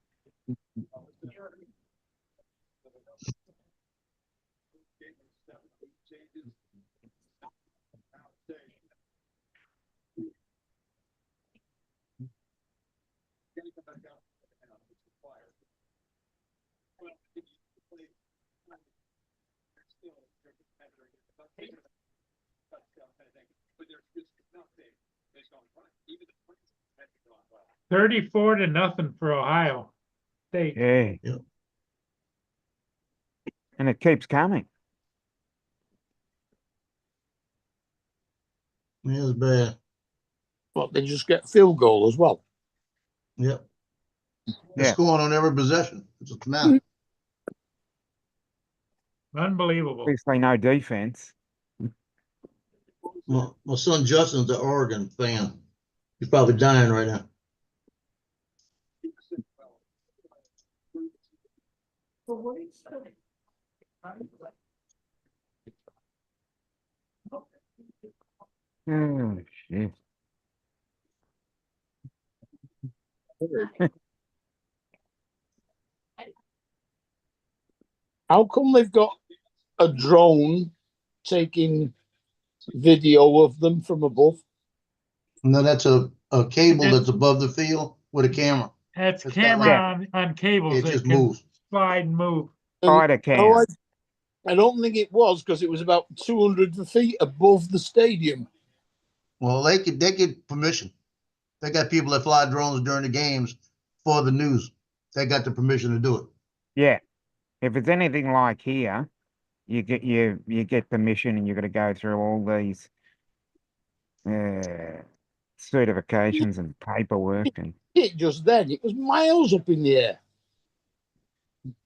$34 to nothing for Ohio State. Yeah. Yep. And it keeps coming. Yeah, it's bad. But they just get field goal as well. Yep. They're Yeah. scoring on every possession. It's a matter. Unbelievable. Obviously no defense. My son Justin's an Oregon fan. He's probably dying right now. Oh shit. How come they've got a drone taking video of them from above? No, that's a cable that's above the field with a camera. That's It's got camera on cables It that just can moves. slide and move. Spider Oh, cam. I don't think it was because it was about 200 feet above the stadium. Well, they get permission. They got people that fly drones during the games for the news. They got the permission to do it. Yeah. If it's anything like here, you get permission and you've got to go through all these certifications and paperwork and It just then, it was miles up in the air.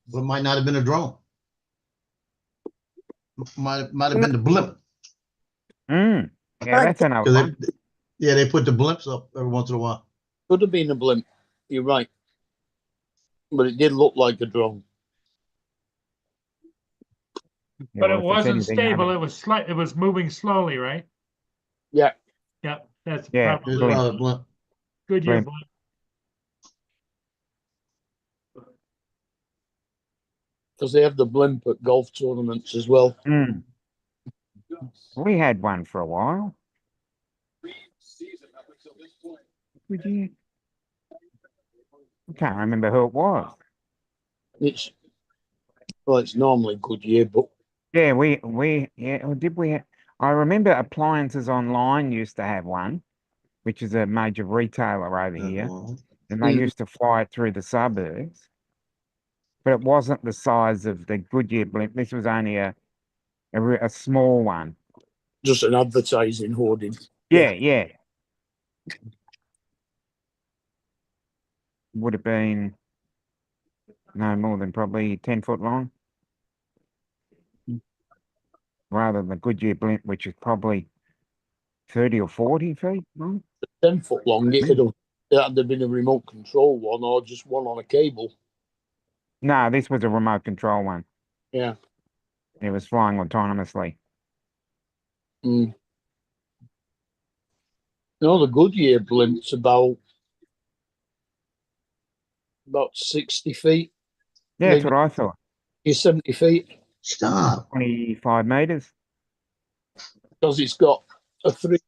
But it might not have been a drone. Might have been the blimp. yeah, that's another Because one. they put the blimps up every once in a while. Could have been a blimp. You're right. But it did look like a drone. Yeah, But well, it if it's wasn't anything stable. other- It was moving slowly, right? Yeah. Yep, that's Yeah, It's probably probably blunt. Goodyear Blimp. blimp. Because they have the blimp at golf tournaments as well. Mm. We had one for a while. Would you? I can't remember who it was. It's it's normally Goodyear, but Yeah, yeah, or did we? I remember Appliances Online used to have one, which is a major retailer over here, Mhm. and they Mm. used to fly it through the suburbs. But it wasn't the size of the Goodyear blimp. This was only a small one. just an advertising hoarding. Yeah, yeah. Would have been no more than probably 10 foot long, rather than the Goodyear blimp, which is probably 30 or 40 feet long. 10 foot long. It had been a remote control one or just one on a cable. No, this was a remote control one. Yeah. It was flying autonomously. Mm. No, the Goodyear blimp's about 60 feet. Yeah, that's Maybe what I thought. 70 feet. Stop. 25 meters. Because it's got I think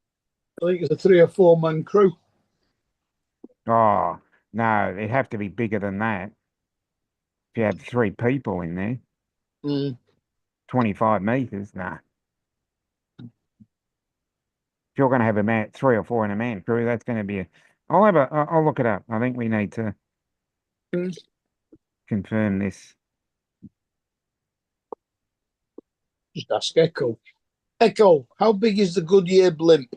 it's a 3 or 4 man crew. Oh, no, it'd have to be bigger than that. If you had 3 people in there, Mm. 25 meters, nah. If you're going to have a man, 3 or 4 in a man crew, that's going to be I'll look it up. I think we need to Mm. confirm this. Just ask Echo. Echo, how big is the Goodyear blimp?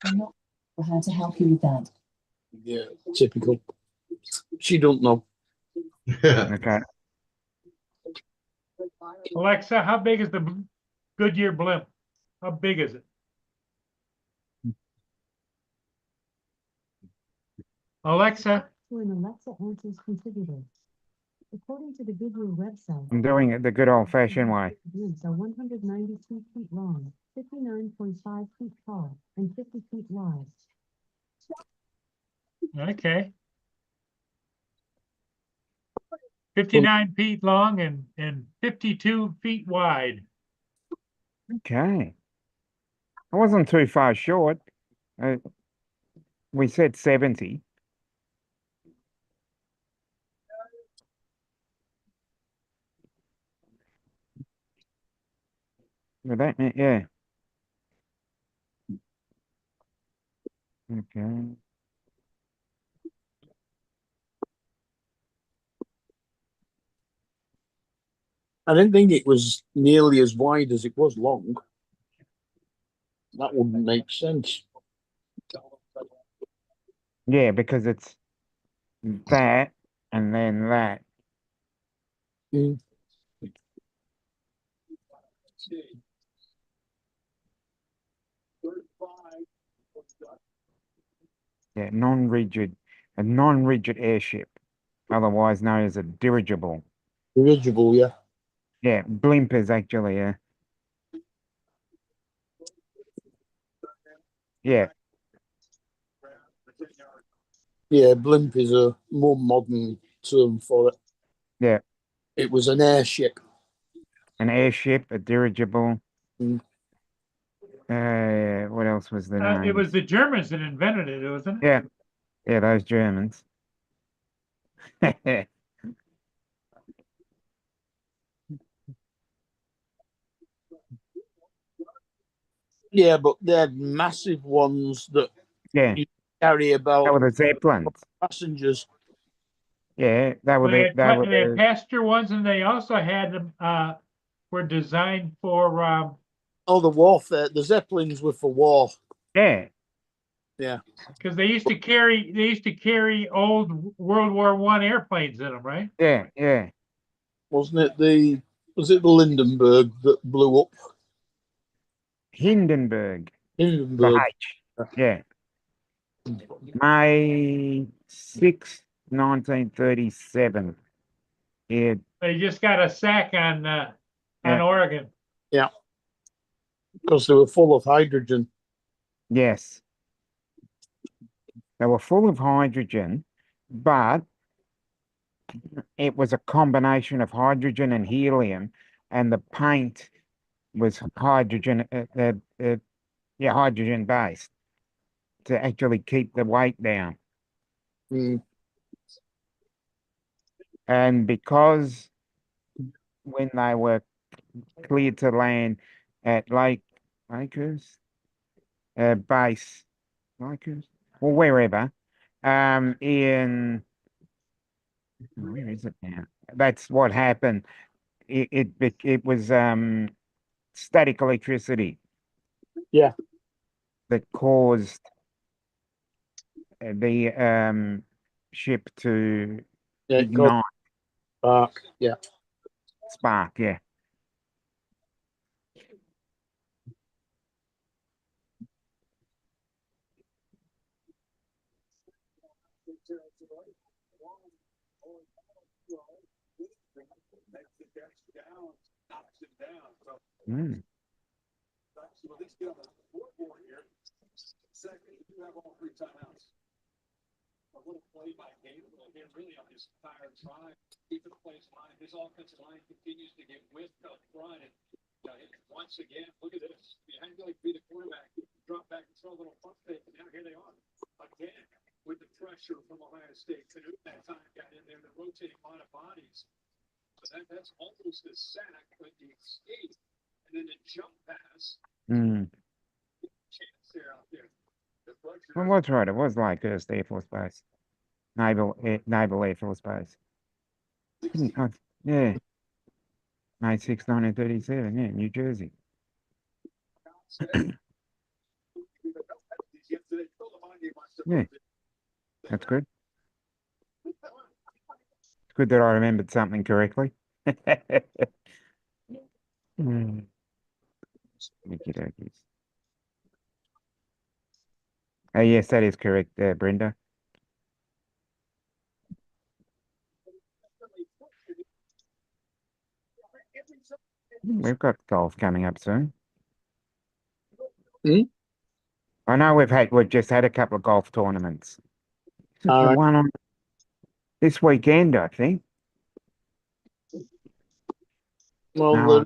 I'm not sure how to help you with that. Yeah, typical. She don't know. Okay. Alexa, how big is the Goodyear blimp? How big is it? Alexa, To an Alexa Answers contributor. According to the Goodyear website, I'm doing it the good old fashioned way. blimps are 192 feet long, 59.5 feet tall, and 50 feet wide. okay. 59 feet long and 52 feet wide. Okay. I wasn't too far short. We said 70. With that, yeah. Okay. I didn't think it was nearly as wide as it was long. That wouldn't make sense. Yeah, because it's that and then that. Mm. Yeah, a non-rigid airship, otherwise known as a dirigible. Dirigible, yeah. Yeah, blimp is actually a. Yeah, Yeah, blimp is a more modern term for it. yeah, It was an airship. an airship, a dirigible. Mm. What else was the It name? was the Germans that invented it, wasn't it? Yeah, yeah, those Germans. Yeah, but they had massive ones that Yeah, you carry they about were the Zeppelins. passengers. Yeah, they were They the had, they had passenger ones, and they also had them. Were designed for Oh, the warfare. The Zeppelins were for war. yeah, because they used to carry old World War I airplanes in them, right? yeah, yeah. Wasn't it was it the Lindenberg that blew up? Hindenburg, the Hindenburg. H. Yeah. May 6th, 1937. Yeah, They just got a sack on on Yeah. Oregon. because they were full of hydrogen. Yes. They were full of hydrogen, but it was a combination of hydrogen and helium, and the paint was hydrogen, hydrogen based to actually keep the weight down. Mm. And because when they were cleared to land at Lakers, base, Lakers, or wherever, in where is it now? That's what happened. It was static electricity. Yeah. That caused the ship to Yeah, it got ignite, dark. Yeah. spark. Yeah. Mm. Mm. Well, that's right. It was Lakehurst Air Force Base, Naval Air Force Base. Yeah, May 6, 1937. Yeah, New Jersey. Yeah, that's good. It's good that I remembered something correctly. Mm. Okey dokies. Oh, yes, that is correct, Brenda. We've got golf coming up soon. Hmm? I know we've just had a couple of golf tournaments. All The right. one on this weekend, I think. Well, No,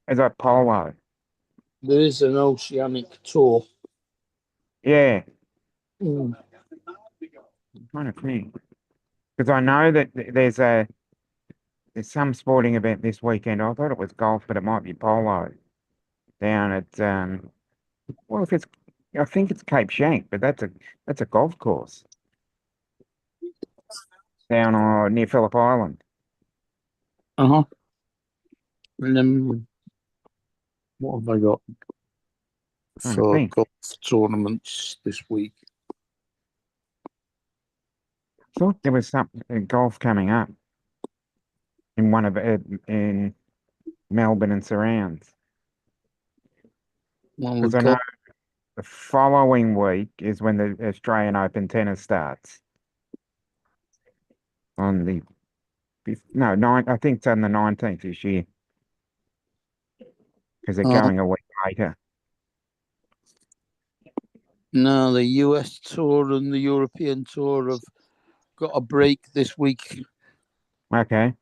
is that polo? there is an oceanic tour. Yeah, Mm. I'm trying to think. Because I know that there's some sporting event this weekend. I thought it was golf, but it might be polo down at well, if it's I think it's Cape Shank, but that's a golf course down near Phillip Island. Uh-huh. And then what have I got Trying to for think. golf tournaments this week? Thought there was some golf coming up in one of in Melbourne and surrounds. Well, Because we've I know got the following week is when the Australian Open tennis starts. On the I think it's on the 19th this year. Because they're going a week later. no, the US tour and the European tour have got a break this week. Okay.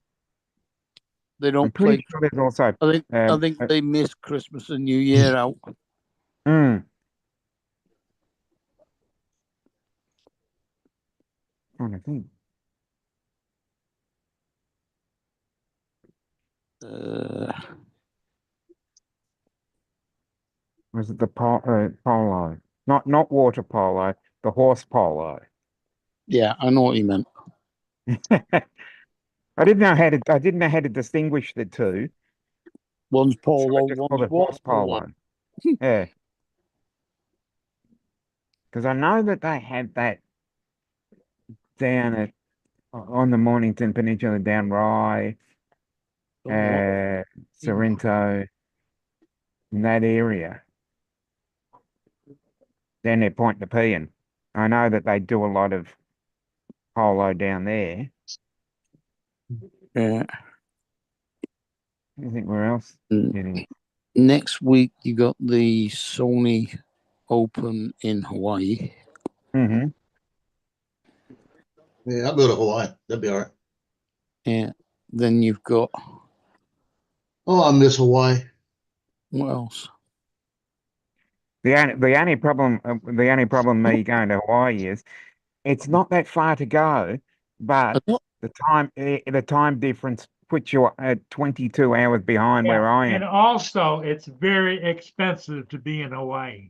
They I'm don't pretty play. sure there's also I think they miss Christmas and New Year out. mm, trying to think. Was it the polo? Not water polo, the horse polo. Yeah, I know what you meant. I didn't know how to distinguish the two. One's So polo, I just called one's it horse water polo. polo. Yeah. Because I know that they had that down at on the Mornington Peninsula, down Rye, Sorrento, in that area. Down near Point Nepean. I know that they do a lot of polo down there. Yeah. I think where else? Mm. Getting Next week, you got the Sony Open in Hawaii. hmm Yeah, I'll go to Hawaii. That'd be all right. Yeah. Then you've got, Oh, I miss Hawaii. what else? the only problem me going to Hawaii is it's not that far to go, but the time difference puts you at 22 hours behind where Yeah, I am. and also it's very expensive to be in Hawaii.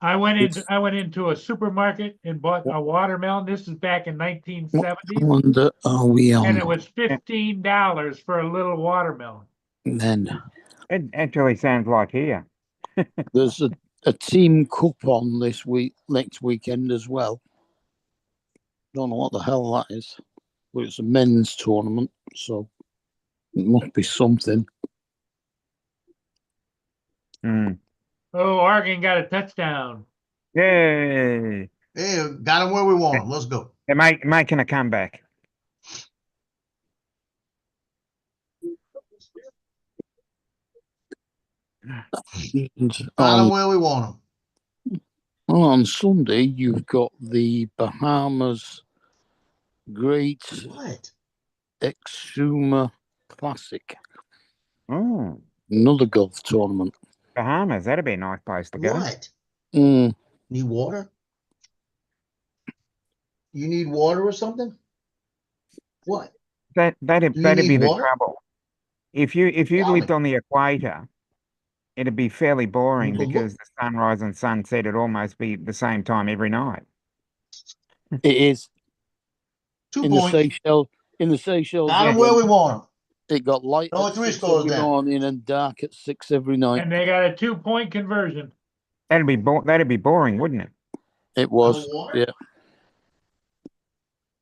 I went into a supermarket and bought a watermelon. This is back in What 1970, calendar are we and on? it was $15 for a little watermelon. Then It actually sounds like here. there's a team cup on this week, next weekend as well. Don't know what the hell that is, but it's a men's tournament, so it must be something. Mm. Oh, Oregon got a touchdown. Yay! Hey, got him where we want him. Let's go. They're making a comeback. And Got him where we want him. on Sunday, you've got the Bahamas Great What? Exuma Classic, Oh, another golf tournament. Bahamas, that'd be a nice place to go. What? Mm, Need water? You need water or something? What? That'd Do you be need the water? trouble. If you Tell lived me. on the equator, it'd be fairly boring Well, because the sunrise and sunset would almost be the same time every night. it is 2 in the points. Seychelles. In the Seychelles, Got him again, where we want him. it got light Only at 3 6 scores every down. morning and dark at 6 every night. And they got a 2-point conversion. That'd be boring, wouldn't it? It was, water? yeah.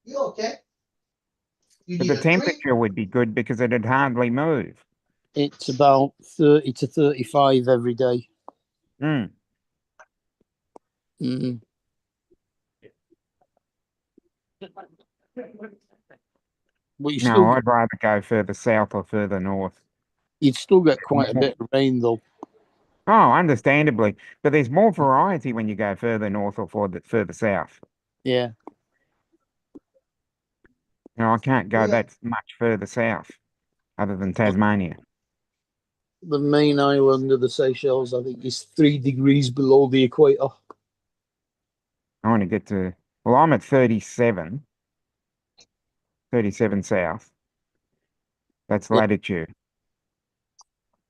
You okay? You But need the a drink? temperature would be good because it'd hardly move. It's about 30 to 35 every day. Mm. Mm. But you still No, I'd rather go further south or further north. you'd still get quite a bit of rain though. Oh, understandably. But there's more variety when you go further north or further south. Yeah. You know, I can't go Yeah. that much further south other than Tasmania. The main island of the Seychelles, I think, is 3 degrees below the equator. I want to get to, well, I'm at 37 south. That's Yeah. latitude.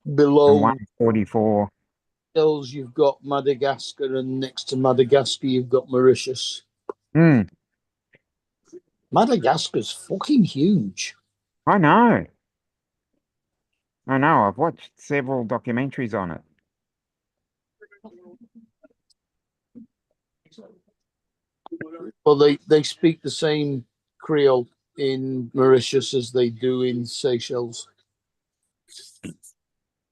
And Below 144. Seychelles, you've got Madagascar, and next to Madagascar, you've got Mauritius. Hmm, Madagascar's fucking huge. I know. I've watched several documentaries on it. Well, they speak the same Creole in Mauritius as they do in Seychelles.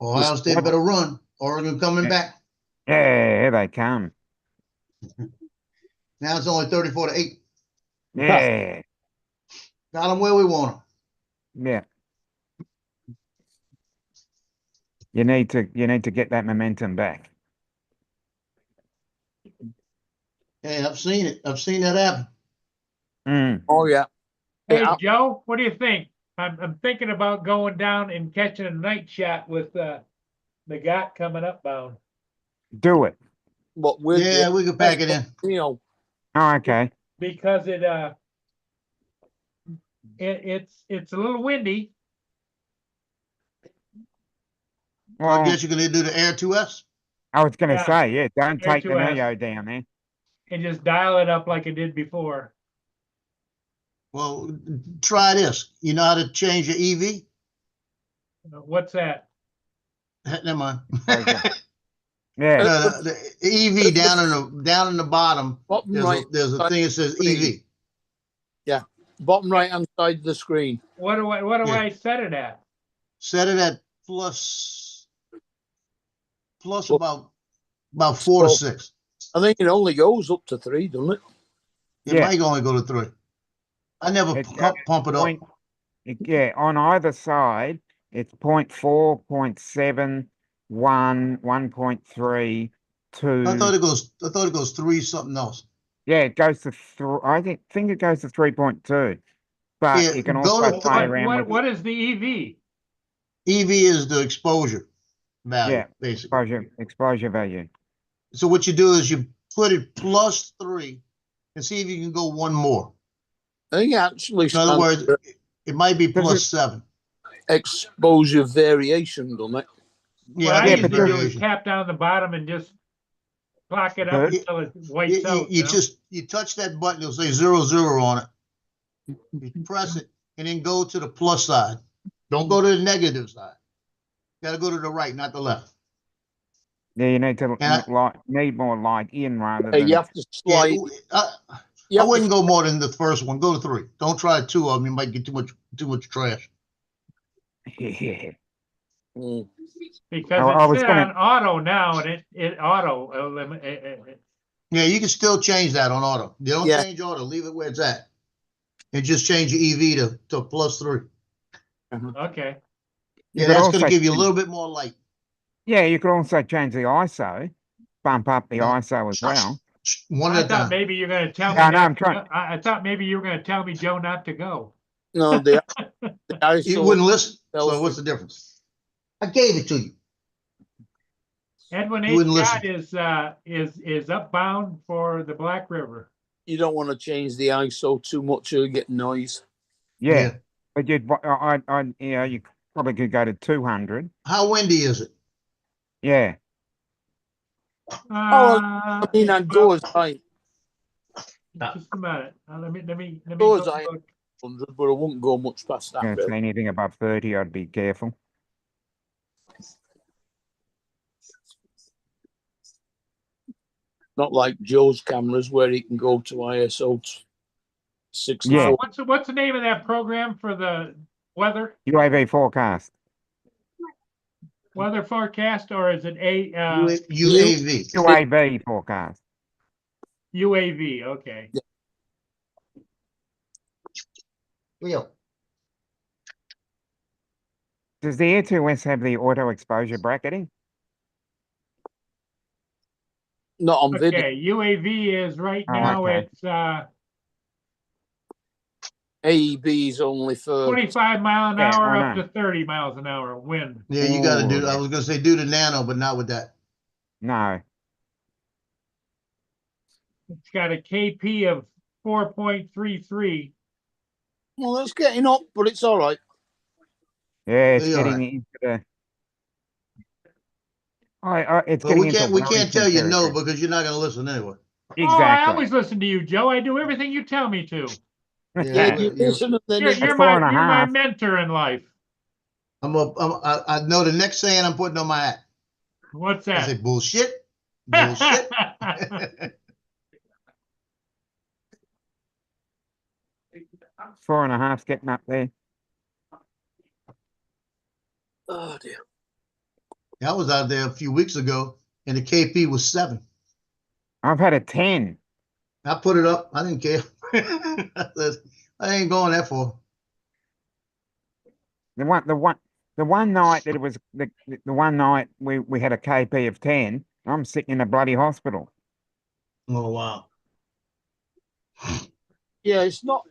Ohio State better run. Oregon coming Yeah. back. Yeah, here they come. Now it's only 34-8. Yeah, Got them where we want them. yeah. You need to get that momentum back. Hey, I've seen it. I've seen that happen. Mm. Oh yeah. Hey, Yeah. Joe, what do you think? I'm thinking about going down and catching a night shot with Nagat coming up bound. Do it. But with Yeah, we could pack it in. you know, Oh, okay. Because it's a little windy. I Well, guess you're gonna do the Air 2S. I was going to Yeah. say, yeah, don't Air take the 2S. Neo down there. And just dial it up like it did before. Well, try this. You know how to change your EV? What's that? Never mind. Okay. Yeah, The EV down in the bottom. bottom There's right, there's a thing that says EV. bottom right hand side of the screen. What do Yeah. I set it at? Set it at plus Well- about 4 to Well- 6. I think it only goes up to 3, doesn't it? It Yeah. might only go to 3. I never It- pump it up. yeah, on either side, it's 0.4, 0.7, 1, 1.3, 2. I thought it goes three something else. Yeah, it goes to I think it goes to 3.2. But Yeah, you can go also to- play around with What is the EV? EV is the exposure value, Yeah. basically. exposure value. So what you do is you put it +3 and see if you can go one more. I think it actually In other stands words, for it might be Does it- +7. exposure variation, doesn't it? Yeah, What I I think used it's to do is variation. tap down the bottom and just clock it up But- until it whites out. You touch that button, it'll say 00 on it. You press it and then go to the plus side. Don't go to the negative side. Gotta go to the right, not the left. Yeah, you need to And need more light in rather You than have to Yeah, slide. You I have wouldn't to, go more than the first one. Go to 3. Don't try 2 of them. You might get too much trash. yeah. Mm. Because I it's was set gonna- on auto now and it auto eliminate. Yeah, you can still change that on auto. You don't Yeah. change auto, leave it where it's at. And just change your EV to +3. Okay. You Yeah, could that's gonna also give you a change- little bit more light. Yeah, you could also change the ISO, bump up the No. ISO as well. One I at a thought time. maybe you're gonna tell me. Yeah, no, not I'm trying- to- I thought maybe you were gonna tell me, Joe, not to go. No, the You ISO wouldn't listen, Tell so us what's the difference? I gave it to you. Edwin You H. wouldn't Scott is upbound for the Black River. you don't want to change the ISO too much or you get noise. Yeah, but you probably could go to 200. How windy is it? Yeah, I mean, and go as high Just a minute. Let me Go go as I- look. 100, but I wouldn't go much past that. gonna Really. say anything above 30, I'd be careful. Not like Joe's cameras where he can go to ISO 64. Yeah. What's the name of that program for the weather UAV forecast. forecast, or is it UAV. UAV forecast. UAV? Okay. Leo. Does the Air 2S have the auto exposure bracketing? Not on video. Okay, UAV is right Oh, now, okay. it's AEB is only for 25 mile an Yeah, hour I up know. to 30 miles an hour wind. Yeah, you gotta do, Ooh, I yeah. was gonna say do the nano, but not with that. No. It's got a KP of 4.33. well, that's getting up, but it's all right. Yeah, it's You're getting right. into the. It's But getting we into can't worrisome tell you no territory. because you're not gonna listen anyway. Oh, I Exactly. always listen to you, Joe. I do everything you tell me to. Yeah, Yeah, you yeah. listen and then You're, it- you're four my and a you're my half. mentor in life. I know the next saying I'm putting on my hat. What's I say that? bullshit, bullshit. 4.5's getting up there. oh dear. I was out there a few weeks ago and the KP was 7. I've had a 10. I put it up. I didn't care. I said, I ain't going that far. The one night that it was the one night we had a KP of 10. I'm sitting in a bloody hospital. Oh wow. Yeah, it's not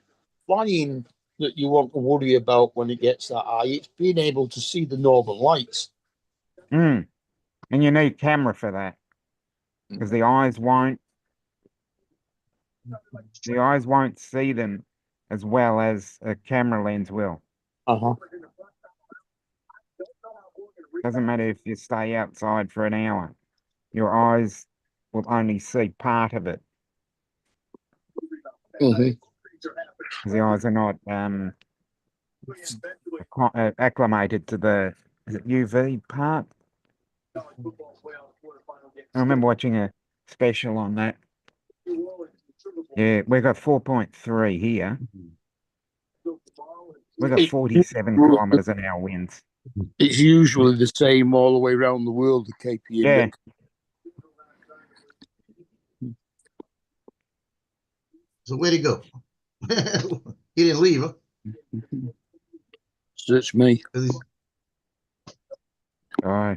flying that you want to worry about when it gets that high. It's being able to see the northern lights. Mm. And you need camera for that because the eyes won't see them as well as a camera lens will. Uh-huh. Doesn't matter if you stay outside for an hour, your eyes will only see part of it Mhm. because the eyes are not acclimated to the is it UV part. I remember watching a special on that. Yeah, we got 4.3 here. We got 47 kilometers an hour winds. It's usually the same all the way around the world, the KP Yeah. index. So where'd he go? He didn't leave, huh? So it's me. 'Cause Oh,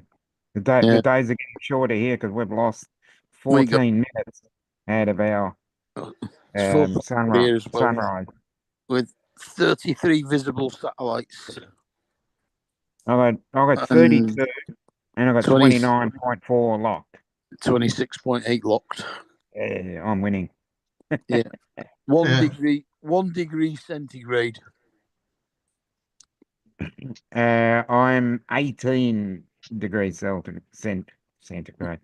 the Yeah. days are getting shorter here because we've lost We got 14 minutes out of our it's 4 here as well, sunrise. with 33 visible satellites I got and 32 and I got 20 29.4 locked. 26.8 locked. Yeah, I'm winning. Yeah. 1 Yeah. degree, 1 degree centigrade. I'm 18 degrees centigrade.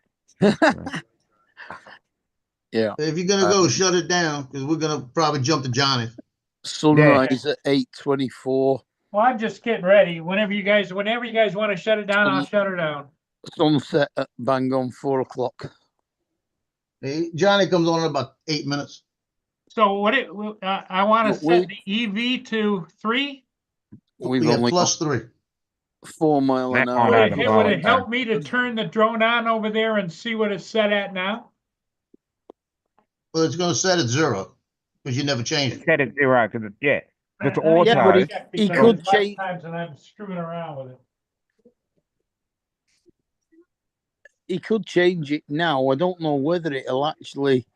Yeah. If you're gonna go, shut it down because we're gonna probably jump to Johnny. Sunrise at 8:24. Well, I'm just getting ready. Whenever you guys want to shut it down, I'll shut it down. Sunset at bang on 4 o'clock. Hey, Johnny comes on in about 8 minutes. So I want to We- set the EV to 3. We've We got only got +3. 4 mile an That hour. might Would it overflow. help me to turn the drone on over there and see what it's set at now? Well, it's gonna set at 0 because you never change it. Set it 0 because it's Let me auto. Yeah, but check he because could there's lots of change- times and I'm screwing around with it. He could change it now. I don't know whether it'll actually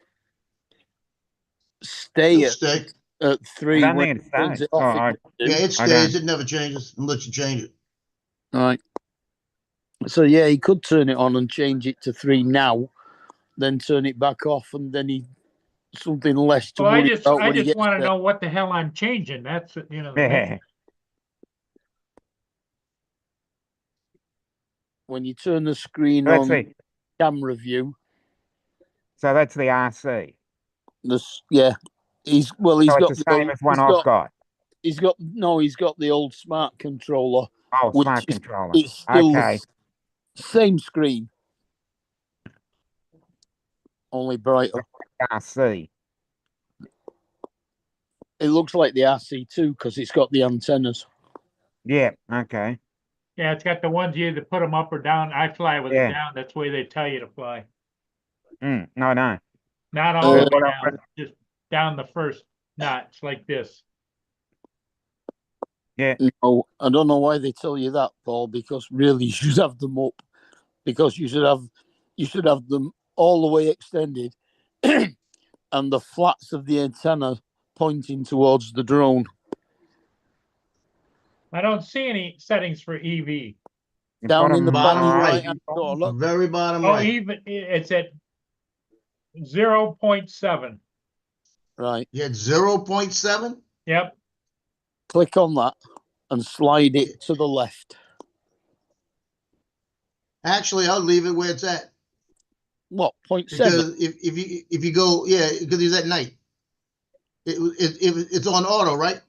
stay It'll stay. at 3 I don't when think it it turns stays. it off. Oh, it could do. Yeah, it I don't- stays. It never changes unless you change it. Right. So yeah, he could turn it on and change it to 3 now, then turn it back off, and then he something less to Well, worry about I when he just gets want to there. know what the hell I'm changing. That's the main- Yeah. When you turn the screen Let's on see. camera view, So that's the RC. he's So got it's the same as one I've got. he's got the old smart controller, Oh, which smart is- controller. it's still Okay. the same screen, only brighter. RC. It looks like the RC2 because it's got the antennas. Yeah. Okay. Yeah, it's got the ones you either put them up or down. I fly with Yeah. it down. That's the way they tell you to fly. No. Not all the way what down, just down the first notch like this. No, I don't know why they tell you that, Paul, because really you should have them up, because you should have them all the way extended and the flats of the antenna pointing towards the drone. I don't see any settings for EV. Down in the Bottom bottom right. right-hand corner. The very bottom Oh, right. even it's at 0.7. Right. You had 0.7. Yep. Click on that and slide it to the left. Actually, I'll leave it where it's at What, 0.7? because if you go, yeah, because it's at night. It's on auto, right?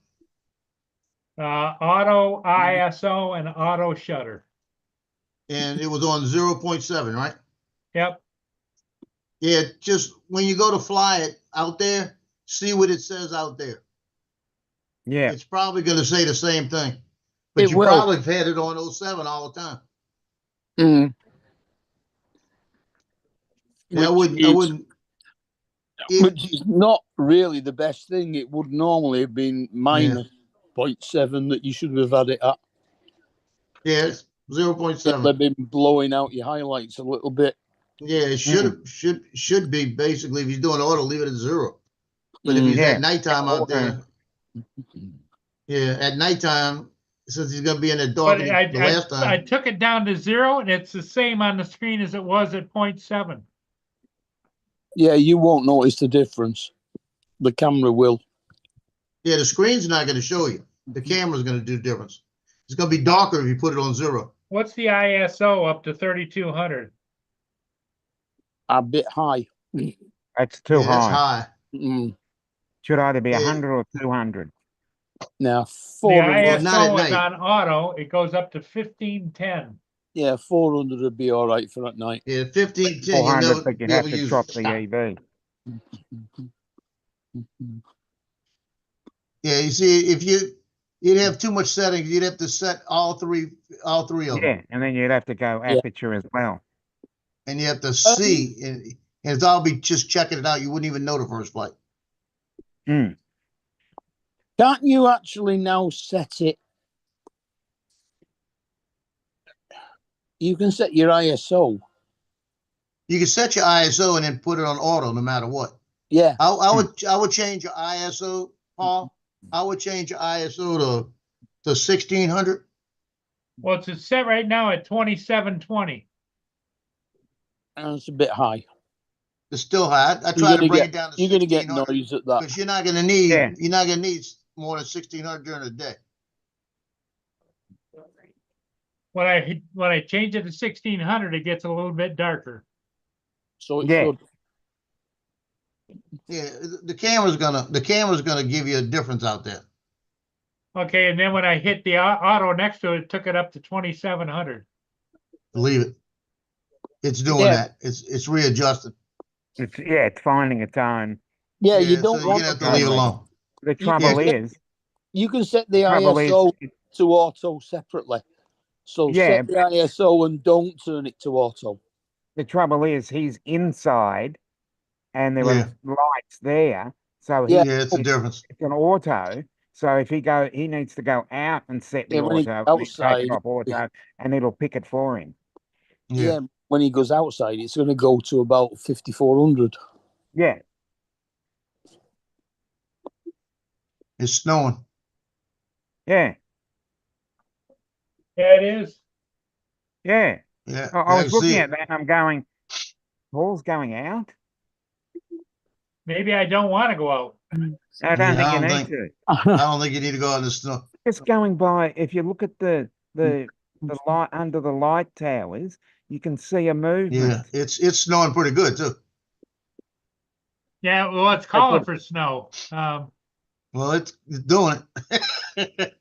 Auto ISO and auto shutter. And it was on 0.7, right? Yep. Yeah, just when you go to fly it out there, see what it says out there. Yeah. It's probably going to say the same thing, but It you will. probably have had it on 07 all the time. Mm. Yeah, I Which wouldn't. Which is not really the best thing. It would normally have been minus 0.7 that you should have had it at. Yes, They've 0.7. been blowing out your highlights a little bit. Yeah, it should be basically, if you're doing auto, leave it at 0. But if Mm. he's Yeah. at nighttime out there, yeah, at nighttime, since he's gonna be in the dark But the last I time. took it down to 0 and it's the same on the screen as it was at 0.7. Yeah, you won't notice the difference. The camera will. Yeah, the screen's not gonna show you. The camera's gonna do the difference. It's gonna be darker if you put it on 0. What's the ISO up to 3200? A bit high. That's too Yeah, that's high. high. Mm. Should either be Yeah. 100 or 200. Now, The 400, not at ISO is night. on auto. It goes up to 1510. yeah, 400 would be all right for at night. Yeah, 1510, you 400, never, but you'd never have to use drop it. the EV. Yeah, you see, if you'd have too much settings, you'd have to set all three of them. Yeah, and then you'd have to go Yeah. aperture as well. And you have to see, and it's all be just checking it out. You wouldn't even know the first flight. Mm. Can't you actually now set it You can set your ISO. You can set your ISO and then put it on auto no matter what. Yeah, I would change your ISO, Paul. I would change your ISO to 1600. Well, it's set right now at 2720. and it's a bit high. It's still high. I You're try to gonna bring get it down to you're gonna get 1600 noise at that. because you're not gonna need Yeah. more than 1600 during the day. When I change it to 1600, it gets a little bit darker. So it Yeah. should. Yeah, the camera's gonna give you a difference out there. Okay, and then when I hit the auto next to it, it took it up to 2700. Believe it. It's doing Yeah. that. It's readjusted. It's finding its own. Yeah, you so don't you're want gonna have to to leave it like- alone. The trouble Yeah. is, You can set the trouble is, ISO to auto separately. So Yeah. set the ISO and don't turn it to auto. the trouble is he's inside and there Yeah. are lights there. So Yeah. Yeah, it's a difference. it's an auto. So if he needs to go out and set the Yeah, when he's auto, and take outside, it off auto, and it'll pick it for him. Yeah. When he goes outside, it's going to go to about 5400. Yeah. It's snowing. Yeah. Yeah, it is. Yeah. Yeah. I was can looking see at it. that and I'm going, Paul's going out? Maybe I don't want to go out. I don't Yeah, think I you don't need think- to. I don't think you need to go out in the snow. Just going by, if you look at the light under the light towers, you can see a movement. Yeah, it's snowing pretty good too. Yeah, well, it's calling for snow. Well, it's doing it.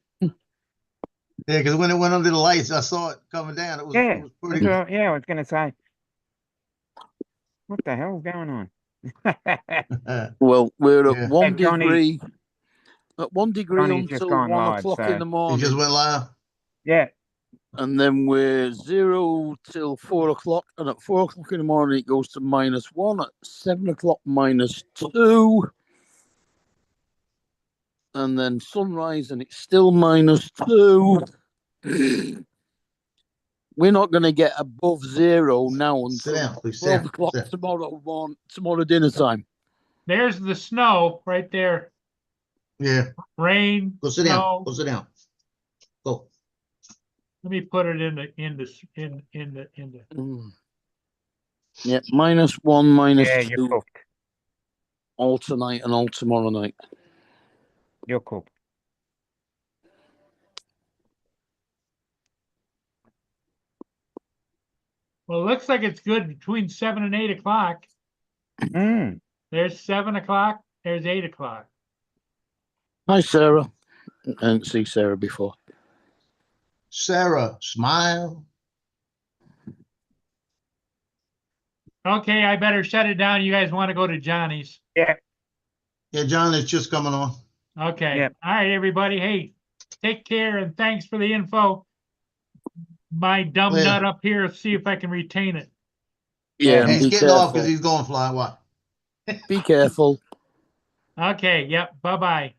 Yeah, because when it went under the lights, I saw it coming down. It was Yeah, pretty That's what- yeah, I was going to say, what the hell's going on? good. Well, we're at Yeah. 1 And Johnny- degree. At 1 degree Johnny's just until gone 1 live, o'clock so- in the It morning. just went live. Yeah, And then we're 0 till 4 o'clock. And at 4 o'clock in the morning, it goes to -1. At 7 o'clock, -2. And then sunrise, and it's still -2. We're not going to get above 0 now Sit until down, please. Sit 12 down. o'clock Sit. tomorrow dinner time. There's the snow right there. Yeah, Rain, go sit down. snow. Go sit down. Go. Let me put it in the. Yeah, -1, yeah, you're -2, cooked. all tonight and all tomorrow night. You're cooked. Well, it looks like it's good between 7 and 8 o'clock. Mm. There's 7 o'clock. There's 8 o'clock. Hi, Sarah. I didn't see Sarah before. Sarah, smile. Okay, I better shut it down. You guys want to go to Johnny's? Yeah, John, it's just coming on. Okay. Yep. All right, everybody. Hey, take care and thanks for the info. My dumb Well- nut up here, see if I can retain it. Yeah, He's be getting off careful. because he's going fly. What? Be careful. Okay, yep. Bye-bye.